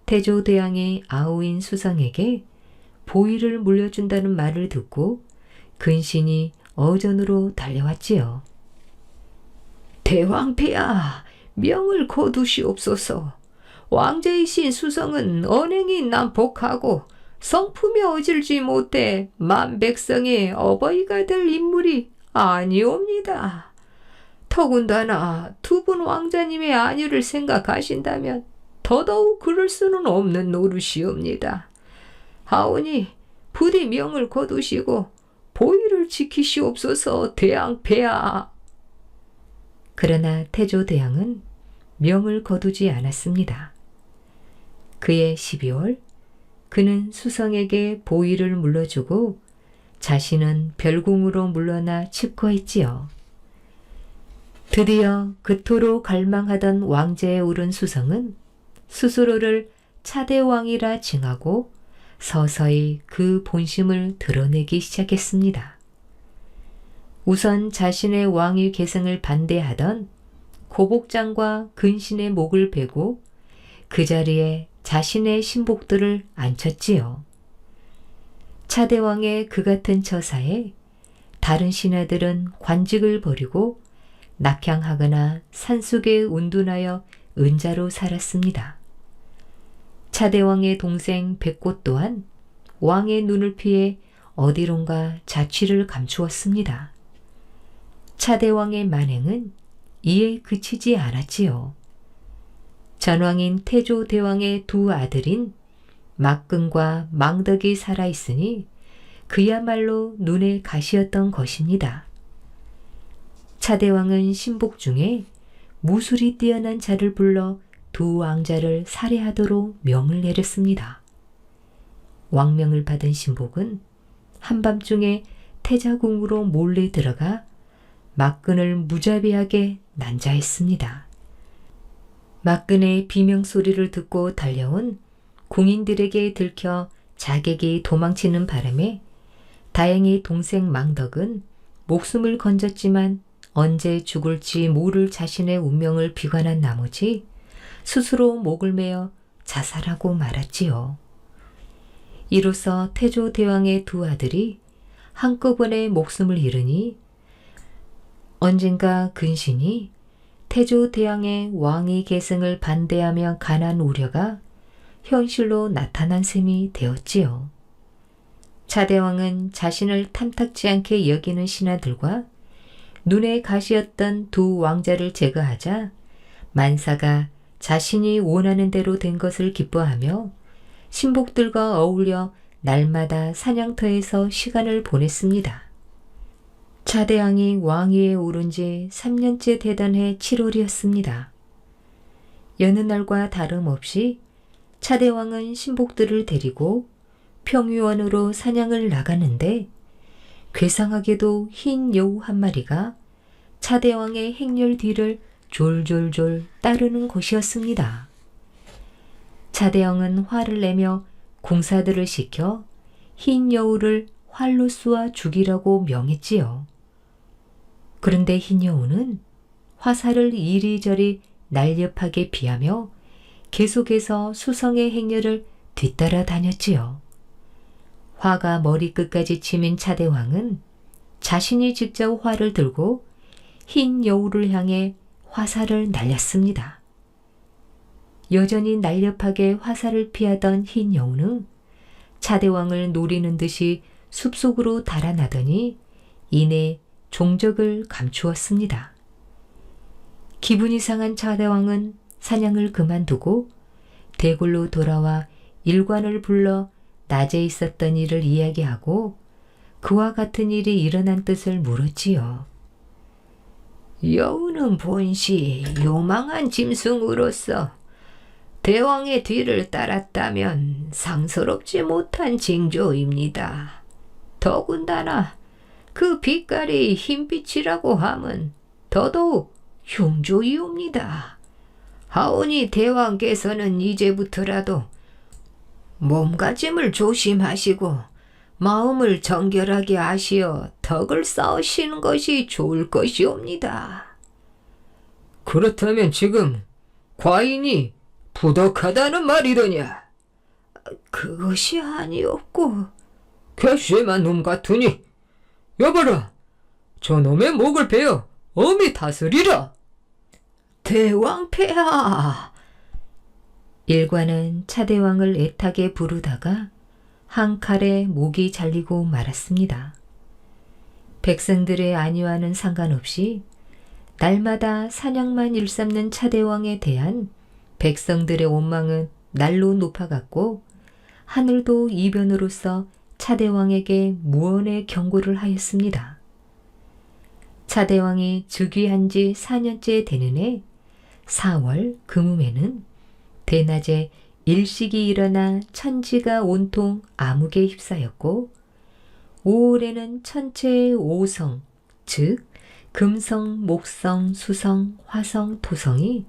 태조대왕이 아우인 수성에게 보위를 물려준다는 말을 듣고 근신이 어전으로 달려왔지요. 대왕폐하, 명을 거두시옵소서. 왕제이신 수성은 언행이 난폭하고 성품이 어질지 못해 만백성의 어버이가 될 인물이 아니옵니다. 더군다나 두 분 왕자님의 안위를 생각하신다면 더더욱 그럴 수는 없는 노릇이옵니다. 하오니 부디 명을 거두시고 보위를 지키시옵소서. 대왕폐하. 그러나 태조대왕은 명을 거두지 않았습니다. 그해 12월 그는 수성에게 보위를 물려주고 자신은 별궁으로 물러나 칩거했지요. 드디어 그토록 갈망하던 왕제에 오른 수성은 스스로를 차대왕이라 칭하고 서서히 그 본심을 드러내기 시작했습니다. 우선 자신의 왕위 계승을 반대하던 고복장과 근신의 목을 베고 그 자리에 자신의 신복들을 앉혔지요. 차대왕의 그 같은 처사에 다른 신하들은 관직을 버리고 낙향하거나 산속에 운둔하여 은자로 살았습니다. 차대왕의 동생 백꽃 또한 왕의 눈을 피해 어디론가 자취를 감추었습니다. 차대왕의 만행은 이에 그치지 않았지요. 전왕인 태조대왕의 두 아들인 막근과 망덕이 살아있으니 그야말로 눈의 가시였던 것입니다. 차대왕은 신복 중에 무술이 뛰어난 자를 불러 두 왕자를 살해하도록 명을 내렸습니다. 왕명을 받은 신복은 한밤중에 태자궁으로 몰래 들어가 막근을 무자비하게 난자했습니다. 막근의 비명소리를 듣고 달려온 궁인들에게 들켜 자객이 도망치는 바람에 다행히 동생 망덕은 목숨을 건졌지만 언제 죽을지 모를 자신의 운명을 비관한 나머지 스스로 목을 메어 자살하고 말았지요. 이로써 태조대왕의 두 아들이 한꺼번에 목숨을 잃으니 언젠가 근신이 태조대왕의 왕위 계승을 반대하며 간한 우려가 현실로 나타난 셈이 되었지요. 차대왕은 자신을 탐탁지 않게 여기는 신하들과 눈에 가시였던 두 왕자를 제거하자 만사가 자신이 원하는 대로 된 것을 기뻐하며 신복들과 어울려 날마다 사냥터에서 시간을 보냈습니다. 차대왕이 왕위에 오른 지 3년째 되던 해 7월이었습니다. 여느 날과 다름없이 차대왕은 신복들을 데리고 평유원으로 사냥을 나가는데 괴상하게도 흰 여우 한 마리가 차대왕의 행렬 뒤를 졸졸졸 따르는 것이었습니다. 차대왕은 화를 내며 공사들을 시켜 흰 여우를 활로 쏘아 죽이라고 명했지요. 그런데 흰 여우는 화살을 이리저리 날렵하게 피하며 계속해서 수성의 행렬을 뒤따라 다녔지요. 화가 머리끝까지 치민 차대왕은 자신이 직접 활을 들고 흰 여우를 향해 화살을 날렸습니다. 여전히 날렵하게 화살을 피하던 흰 여우는 차대왕을 노리는 듯이 숲속으로 달아나더니 이내 종적을 감추었습니다. 기분이 상한 차대왕은 사냥을 그만두고 대궐로 돌아와 일관을 불러 낮에 있었던 일을 이야기하고 그와 같은 일이 일어난 뜻을 물었지요. 여우는 본시 요망한 짐승으로서 대왕의 뒤를 따랐다면 상스럽지 못한 징조입니다. 더군다나 그 빛깔이 흰빛이라고 함은 더더욱 흉조이옵니다. 하오니 대왕께서는 이제부터라도 몸가짐을 조심하시고 마음을 정결하게 하시어 덕을 쌓으시는 것이 좋을 것이옵니다. 그렇다면 지금 과인이 부덕하다는 말이더냐? 그것이 아니었고 괘씸한 놈 같으니 여봐라, 저놈의 목을 베어 엄히 다스리라. 대왕폐하! 일관은 차대왕을 애타게 부르다가 한 칼에 목이 잘리고 말았습니다. 백성들의 안위와는 상관없이 날마다 사냥만 일삼는 차대왕에 대한 백성들의 원망은 날로 높아갔고 하늘도 이변으로써 차대왕에게 무언의 경고를 하였습니다. 차대왕이 즉위한 지 4년째 되는 해 4월 금음에는 대낮에 일식이 일어나 천지가 온통 암흑에 휩싸였고 5월에는 천체의 5성, 즉 금성, 목성, 수성, 화성, 토성이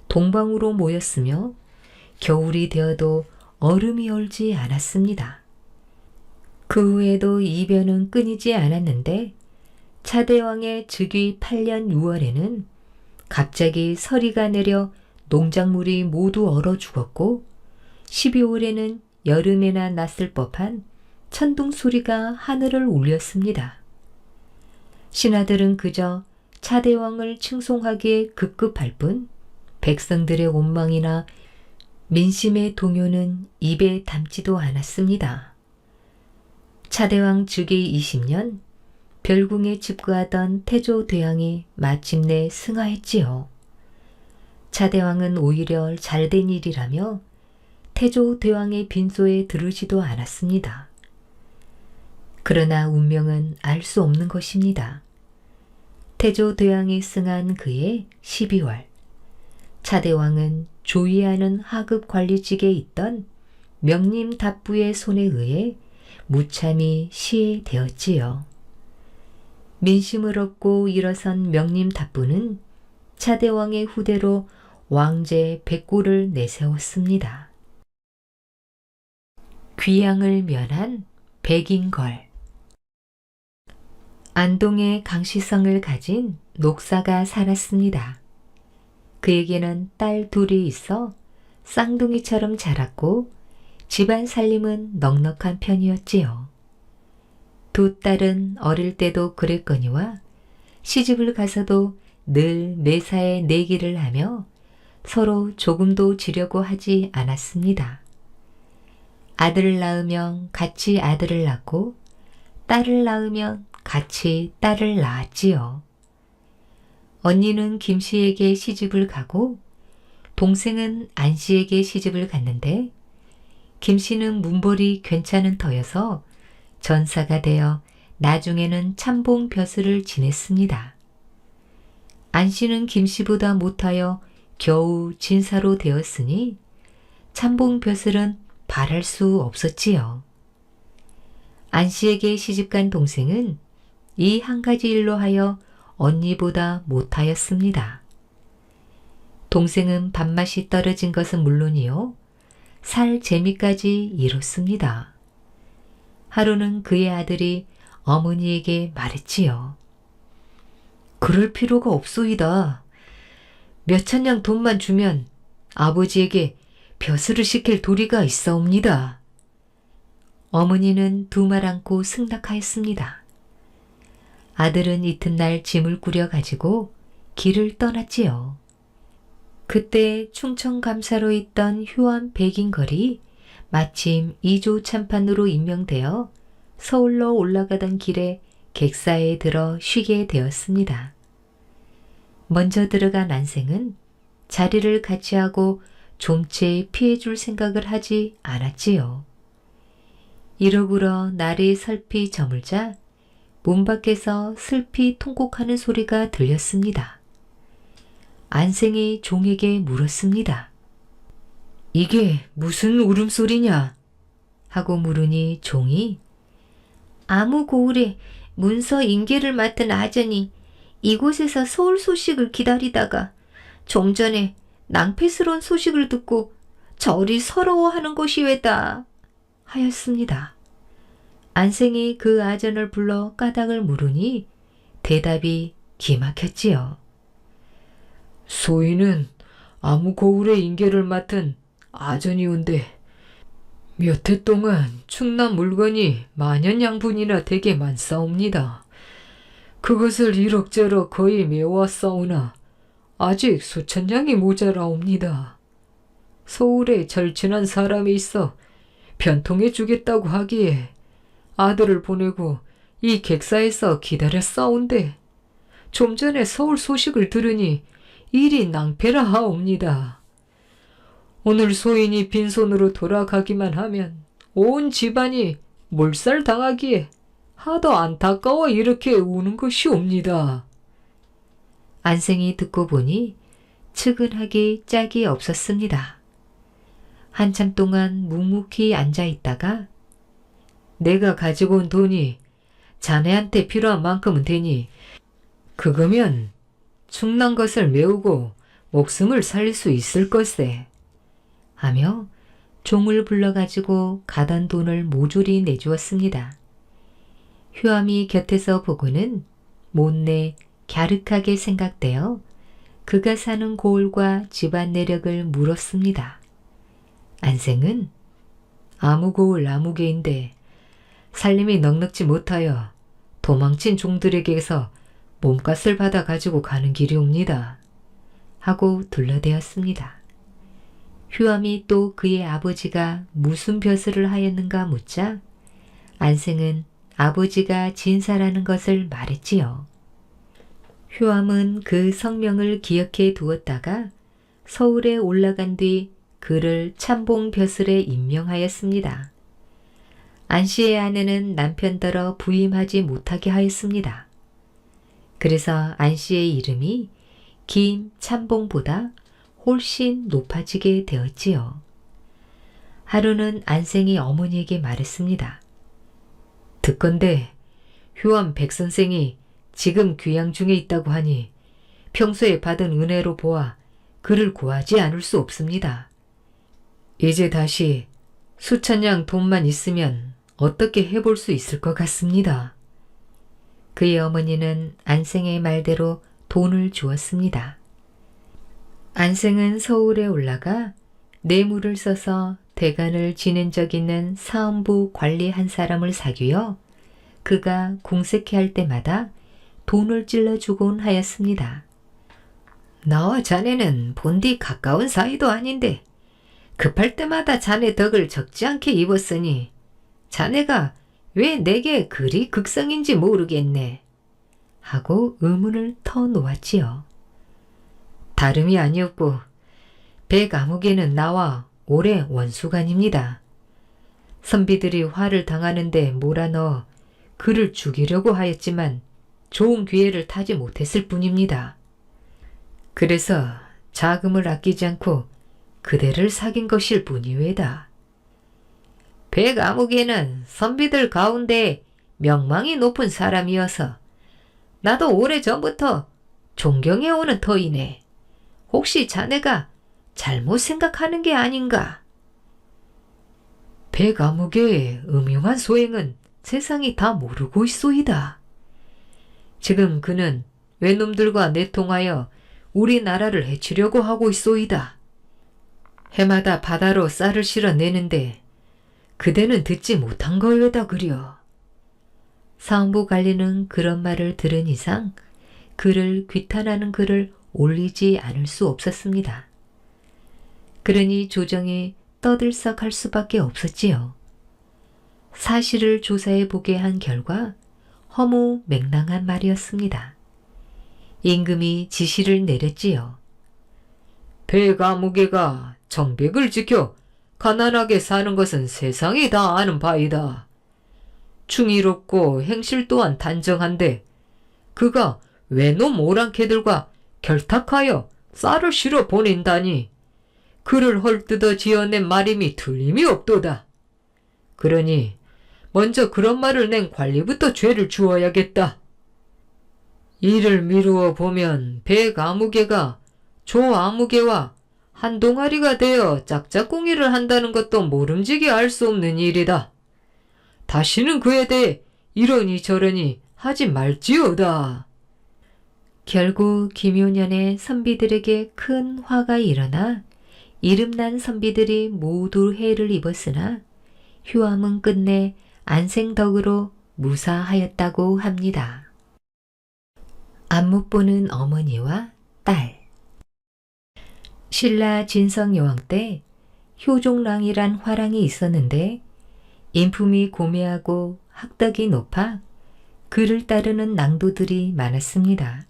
동방으로 모였으며 겨울이 되어도 얼음이 얼지 않았습니다. 그 후에도 이변은 끊이지 않았는데 차대왕의 즉위 8년 6월에는 갑자기 서리가 내려 농작물이 모두 얼어 죽었고 12월에는 여름에나 났을 법한 천둥 소리가 하늘을 울렸습니다. 신하들은 그저 차대왕을 칭송하기에 급급할 뿐 백성들의 원망이나 민심의 동요는 입에 담지도 않았습니다. 차대왕 즉위 20년 별궁에 집거하던 태조대왕이 마침내 승하했지요. 차대왕은 오히려 잘된 일이라며 태조대왕의 빈소에 들으지도 않았습니다. 그러나 운명은 알 수 없는 것입니다. 태조대왕이 승한 그해 12월 차대왕은 조위하는 하급 관리직에 있던 명림 답부의 손에 의해 무참히 시해되었지요. 민심을 얻고 일어선 명림 답부는 차대왕의 후대로 왕제 백골을 내세웠습니다. 귀양을 면한 백인걸. 안동에 강시성을 가진 녹사가 살았습니다. 그에게는 딸 둘이 있어 쌍둥이처럼 자랐고 집안 살림은 넉넉한 편이었지요. 두 딸은 어릴 때도 그랬거니와 시집을 가서도 늘 매사에 내기를 하며 서로 조금도 지려고 하지 않았습니다. 아들을 낳으면 같이 아들을 낳고 딸을 낳으면 같이 딸을 낳았지요. 언니는 김씨에게 시집을 가고 동생은 안씨에게 시집을 갔는데 김씨는 문벌이 괜찮은 터여서 전사가 되어 나중에는 참봉 벼슬을 지냈습니다. 안씨는 김씨보다 못하여 겨우 진사로 되었으니 참봉 벼슬은 바랄 수 없었지요. 안씨에게 시집간 동생은 이 한 가지 일로 하여 언니보다 못하였습니다. 동생은 밥맛이 떨어진 것은 물론이요, 살 재미까지 이뤘습니다. 하루는 그의 아들이 어머니에게 말했지요. 그럴 필요가 없소이다. 몇천냥 돈만 주면 아버지에게 벼슬을 시킬 도리가 있사옵니다. 어머니는 두 말 않고 승낙하였습니다. 아들은 이튿날 짐을 꾸려가지고 길을 떠났지요. 그때 충청감사로 있던 휴원 백인걸이 마침 이조 참판으로 임명되어 서울로 올라가던 길에 객사에 들어 쉬게 되었습니다. 먼저 들어간 안생은 자리를 같이 하고 좀채 피해줄 생각을 하지 않았지요. 이러구러 날이 설피 저물자 문 밖에서 슬피 통곡하는 소리가 들렸습니다. 안생이 종에게 물었습니다. 이게 무슨 울음소리냐? 하고 물으니 종이 아무 고을에 문서 인계를 맡은 아전이 이곳에서 서울 소식을 기다리다가 좀 전에 낭패스러운 소식을 듣고 저리 서러워하는 것이 왜다 하였습니다. 안생이 그 아전을 불러 까닭을 물으니 대답이 기막혔지요. 소인은 아무 고을의 인계를 맡은 아전이온데 몇 해 동안 충남 물건이 만연양분이나 되게 많사옵니다. 그것을 이럭저럭 거의 메워싸우나 아직 수천냥이 모자라옵니다. 서울에 절친한 사람이 있어 변통해 주겠다고 하기에 아들을 보내고 이 객사에서 기다렸사온데 좀 전에 서울 소식을 들으니 일이 낭패라 하옵니다. 오늘 소인이 빈손으로 돌아가기만 하면 온 집안이 몰살당하기에 하도 안타까워 이렇게 우는 것이옵니다. 안생이 듣고 보니 측은하기 짝이 없었습니다. 한참 동안 묵묵히 앉아있다가 내가 가지고 온 돈이 자네한테 필요한 만큼은 되니 그거면 충난 것을 메우고 목숨을 살릴 수 있을 것세 하며 종을 불러가지고 가던 돈을 모조리 내주었습니다. 효암이 곁에서 보고는 못내 갸륵하게 생각되어 그가 사는 고을과 집안 내력을 물었습니다. 안생은 아무 고을 아무개인데 살림이 넉넉지 못하여 도망친 종들에게서 몸값을 받아 가지고 가는 길이옵니다. 하고 둘러대었습니다. 효암이 또 그의 아버지가 무슨 벼슬을 하였는가 묻자 안생은 아버지가 진사라는 것을 말했지요. 효암은 그 성명을 기억해 두었다가 서울에 올라간 뒤 그를 참봉 벼슬에 임명하였습니다. 안씨의 아내는 남편더러 부임하지 못하게 하였습니다. 그래서 안씨의 이름이 김참봉보다 훨씬 높아지게 되었지요. 하루는 안생이 어머니에게 말했습니다. 듣건대 효암 백선생이 지금 귀양 중에 있다고 하니 평소에 받은 은혜로 보아 그를 구하지 않을 수 없습니다. 이제 다시 수천냥 돈만 있으면 어떻게 해볼 수 있을 것 같습니다. 그의 어머니는 안생의 말대로 돈을 주었습니다. 안생은 서울에 올라가 뇌물을 써서 대간을 지낸 적 있는 사헌부 관리 한 사람을 사귀어 그가 궁색해 할 때마다 돈을 찔러주곤 하였습니다. 나와 자네는 본디 가까운 사이도 아닌데 급할 때마다 자네 덕을 적지 않게 입었으니 자네가 왜 내게 그리 극성인지 모르겠네. 하고 의문을 터놓았지요. 다름이 아니었고 백아무개는 나와 오래 원수간입니다. 선비들이 화를 당하는데 몰아넣어 그를 죽이려고 하였지만 좋은 기회를 타지 못했을 뿐입니다. 그래서 자금을 아끼지 않고 그대를 사귄 것일 뿐이외다. 백아무개는 선비들 가운데 명망이 높은 사람이어서 나도 오래전부터 존경해오는 터이네. 혹시 자네가 잘못 생각하는 게 아닌가? 백아무개의 음흉한 소행은 세상이 다 모르고 있소이다. 지금 그는 외놈들과 내통하여 우리나라를 해치려고 하고 있소이다. 해마다 바다로 쌀을 실어내는데 그대는 듣지 못한 거외다 그려. 사헌부 관리는 그런 말을 들은 이상 그를 규탄하는 글을 올리지 않을 수 없었습니다. 그러니 조정이 떠들썩할 수밖에 없었지요. 사실을 조사해 보게 한 결과 허무 맹랑한 말이었습니다. 임금이 지시를 내렸지요. 백아무개가 정백을 지켜 가난하게 사는 것은 세상이 다 아는 바이다. 충의롭고 행실 또한 단정한데 그가 외놈 오랑캐들과 결탁하여 쌀을 실어 보낸다니 그를 헐뜯어 지어낸 말임이 틀림이 없도다. 그러니 먼저 그런 말을 낸 관리부터 죄를 주어야겠다. 이를 미루어 보면 백아무개가 조아무개와 한 동아리가 되어 짝짝꿍이를 한다는 것도 모름지기 알 수 없는 일이다. 다시는 그에 대해 이러니 저러니 하지 말지어다. 결국 김효년의 선비들에게 큰 화가 일어나 이름난 선비들이 모두 해를 입었으나 효함은 끝내 안생덕으로 무사하였다고 합니다. 안못 보는 어머니와 딸. 신라 진성여왕 때 효종랑이란 화랑이 있었는데 인품이 고매하고 학덕이 높아 그를 따르는 낭도들이 많았습니다.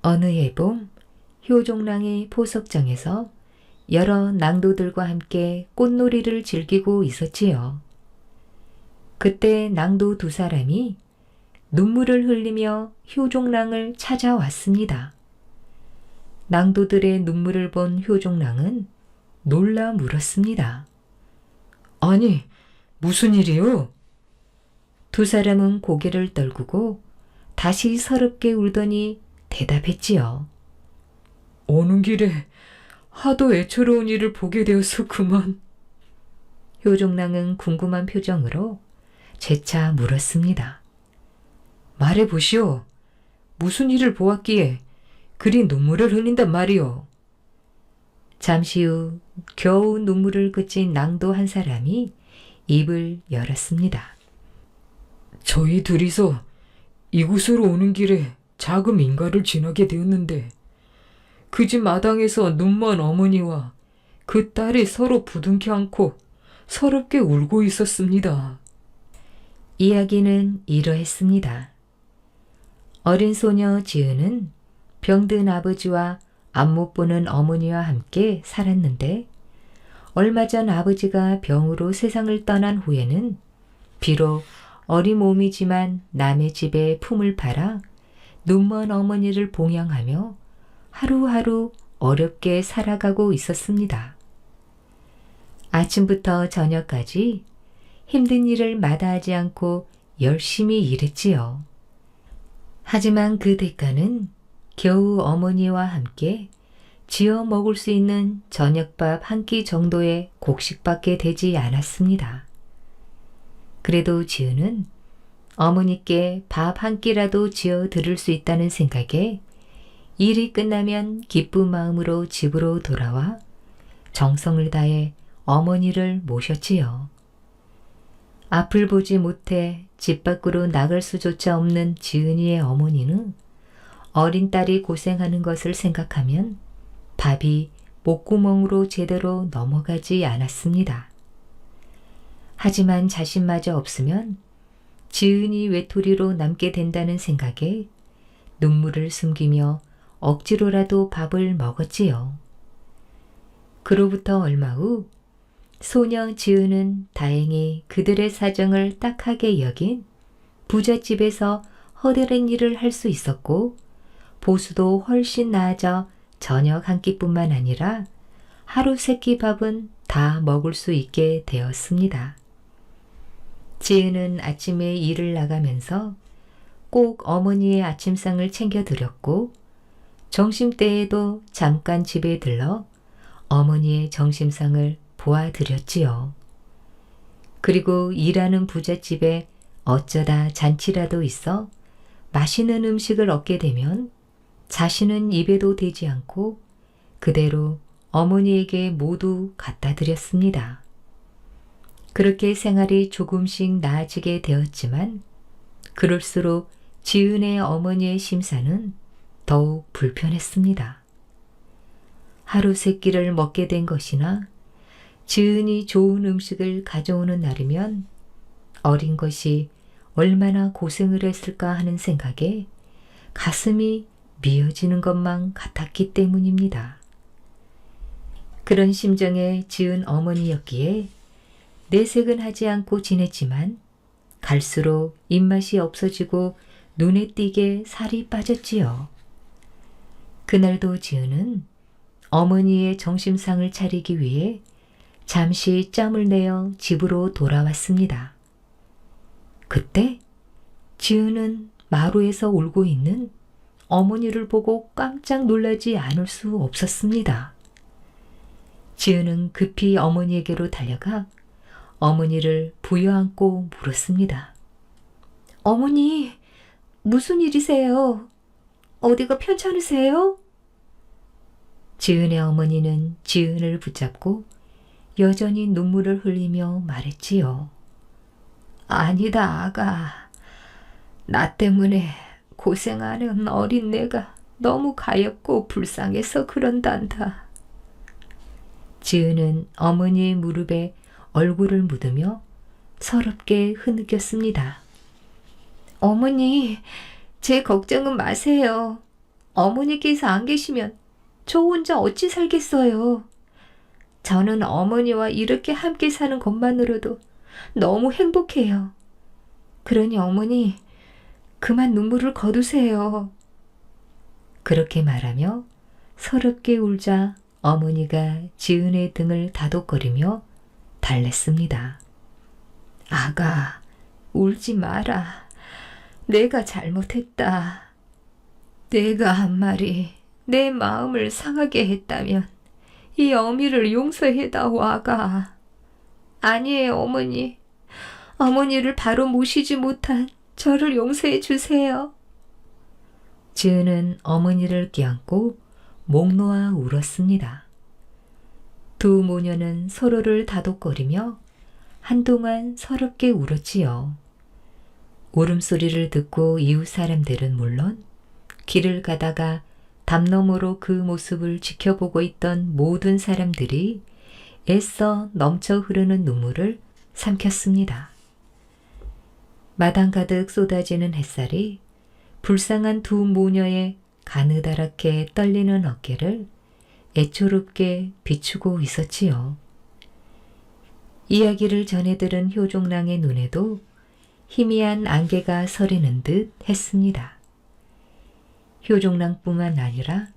어느 해봄 효종랑이 포석정에서 여러 낭도들과 함께 꽃놀이를 즐기고 있었지요. 그때 낭도 두 사람이 눈물을 흘리며 효종랑을 찾아왔습니다. 낭도들의 눈물을 본 효종랑은 놀라 물었습니다. 아니, 무슨 일이요? 두 사람은 고개를 떨구고 다시 서럽게 울더니 대답했지요. 오는 길에 하도 애처로운 일을 보게 되어서 그만. 효종랑은 궁금한 표정으로 재차 물었습니다. 말해보시오. 무슨 일을 보았기에 그리 눈물을 흘린단 말이오. 잠시 후 겨우 눈물을 그친 낭도 한 사람이 입을 열었습니다. 저희 둘이서 이곳으로 오는 길에 작은 민가를 지나게 되었는데 그 집 마당에서 눈먼 어머니와 그 딸이 서로 부둥켜 안고 서럽게 울고 있었습니다. 이야기는 이러했습니다. 어린 소녀 지은은 병든 아버지와 안못 보는 어머니와 함께 살았는데 얼마 전 아버지가 병으로 세상을 떠난 후에는 비록 어린 몸이지만 남의 집에 품을 팔아 눈먼 어머니를 봉양하며 하루하루 어렵게 살아가고 있었습니다. 아침부터 저녁까지 힘든 일을 마다하지 않고 열심히 일했지요. 하지만 그 대가는 겨우 어머니와 함께 지어 먹을 수 있는 저녁밥 한 끼 정도의 곡식밖에 되지 않았습니다. 그래도 지은은 어머니께 밥 한 끼라도 지어 드릴 수 있다는 생각에 일이 끝나면 기쁜 마음으로 집으로 돌아와 정성을 다해 어머니를 모셨지요. 앞을 보지 못해 집 밖으로 나갈 수조차 없는 지은이의 어머니는 어린 딸이 고생하는 것을 생각하면 밥이 목구멍으로 제대로 넘어가지 않았습니다. 하지만 자신마저 없으면 지은이 외톨이로 남게 된다는 생각에 눈물을 숨기며 억지로라도 밥을 먹었지요. 그로부터 얼마 후 소녀 지은은 다행히 그들의 사정을 딱하게 여긴 부잣집에서 허드렛 일을 할 수 있었고 보수도 훨씬 나아져 저녁 한 끼뿐만 아니라 하루 세 끼 밥은 다 먹을 수 있게 되었습니다. 지은은 아침에 일을 나가면서 꼭 어머니의 아침상을 챙겨드렸고 점심때에도 잠깐 집에 들러 어머니의 점심상을 보아드렸지요. 그리고 일하는 부잣집에 어쩌다 잔치라도 있어 맛있는 음식을 얻게 되면 자신은 입에도 대지 않고 그대로 어머니에게 모두 갖다 드렸습니다. 그렇게 생활이 조금씩 나아지게 되었지만 그럴수록 지은의 어머니의 심사는 더욱 불편했습니다. 하루 세 끼를 먹게 된 것이나 지은이 좋은 음식을 가져오는 날이면 어린 것이 얼마나 고생을 했을까 하는 생각에 가슴이 미어지는 것만 같았기 때문입니다. 그런 심정의 지은 어머니였기에 내색은 하지 않고 지냈지만 갈수록 입맛이 없어지고 눈에 띄게 살이 빠졌지요. 그날도 지은은 어머니의 점심상을 차리기 위해 잠시 짬을 내어 집으로 돌아왔습니다. 그때 지은은 마루에서 울고 있는 어머니를 보고 깜짝 놀라지 않을 수 없었습니다. 지은은 급히 어머니에게로 달려가 어머니를 부여안고 물었습니다. 어머니, 무슨 일이세요? 어디가 편찮으세요? 지은의 어머니는 지은을 붙잡고 여전히 눈물을 흘리며 말했지요. 아니다, 아가. 나 때문에 고생하는 어린 내가 너무 가엾고 불쌍해서 그런단다. 지은은 어머니의 무릎에 얼굴을 묻으며 서럽게 흐느꼈습니다. 어머니, 제 걱정은 마세요. 어머니께서 안 계시면 저 혼자 어찌 살겠어요. 저는 어머니와 이렇게 함께 사는 것만으로도 너무 행복해요. 그러니 어머니, 그만 눈물을 거두세요. 그렇게 말하며 서럽게 울자 어머니가 지은의 등을 다독거리며 달랬습니다. 아가, 울지 마라. 내가 잘못했다. 내가 한 말이 내 마음을 상하게 했다면 이 어미를 용서해다오, 아가. 아니에요, 어머니. 어머니를 바로 모시지 못한 저를 용서해 주세요. 지은은 어머니를 껴안고 목 놓아 울었습니다. 두 모녀는 서로를 다독거리며 한동안 서럽게 울었지요. 울음소리를 듣고 이웃 사람들은 물론 길을 가다가 담 너머로 그 모습을 지켜보고 있던 모든 사람들이 애써 넘쳐 흐르는 눈물을 삼켰습니다. 마당 가득 쏟아지는 햇살이 불쌍한 두 모녀의 가느다랗게 떨리는 어깨를 애초롭게 비추고 있었지요. 이야기를 전해 들은 효종랑의 눈에도 희미한 안개가 서리는 듯 했습니다. 효종랑뿐만 아니라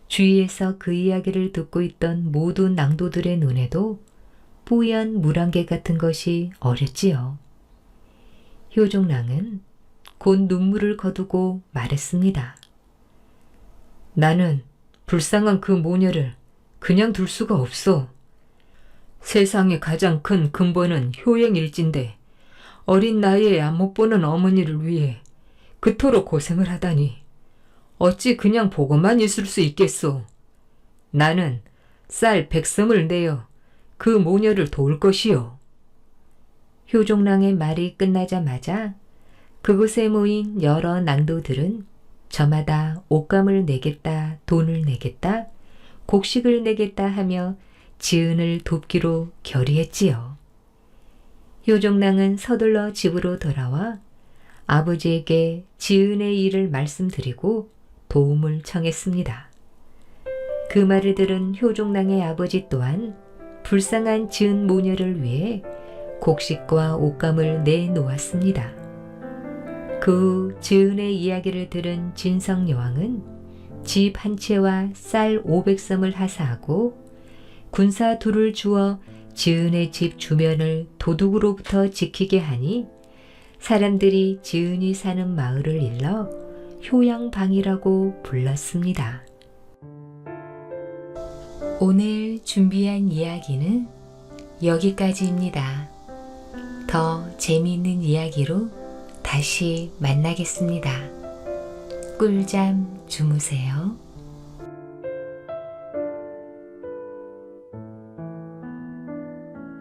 주위에서 그 이야기를 듣고 있던 모든 낭도들의 눈에도 뿌연 물안개 같은 것이 어렸지요. 효종랑은 곧 눈물을 거두고 말했습니다. 나는 불쌍한 그 모녀를 그냥 둘 수가 없어. 세상의 가장 큰 근본은 효행일진데 어린 나이에 안 못 보는 어머니를 위해 그토록 고생을 하다니 어찌 그냥 보고만 있을 수 있겠소. 나는 쌀 100섬을 내어 그 모녀를 도울 것이요. 효종랑의 말이 끝나자마자 그곳에 모인 여러 낭도들은 저마다 옷감을 내겠다, 돈을 내겠다, 곡식을 내겠다 하며 지은을 돕기로 결의했지요. 효종랑은 서둘러 집으로 돌아와 아버지에게 지은의 일을 말씀드리고 도움을 청했습니다. 그 말을 들은 효종랑의 아버지 또한 불쌍한 지은 모녀를 위해 곡식과 옷감을 내놓았습니다. 그 후 지은의 이야기를 들은 진성여왕은 집 한 채와 쌀 500섬을 하사하고 군사 둘을 주어 지은의 집 주변을 도둑으로부터 지키게 하니 사람들이 지은이 사는 마을을 일러 효양방이라고 불렀습니다. 오늘 준비한 이야기는 여기까지입니다. 더 재미있는 이야기로 다시 만나겠습니다. 꿀잠 주무세요.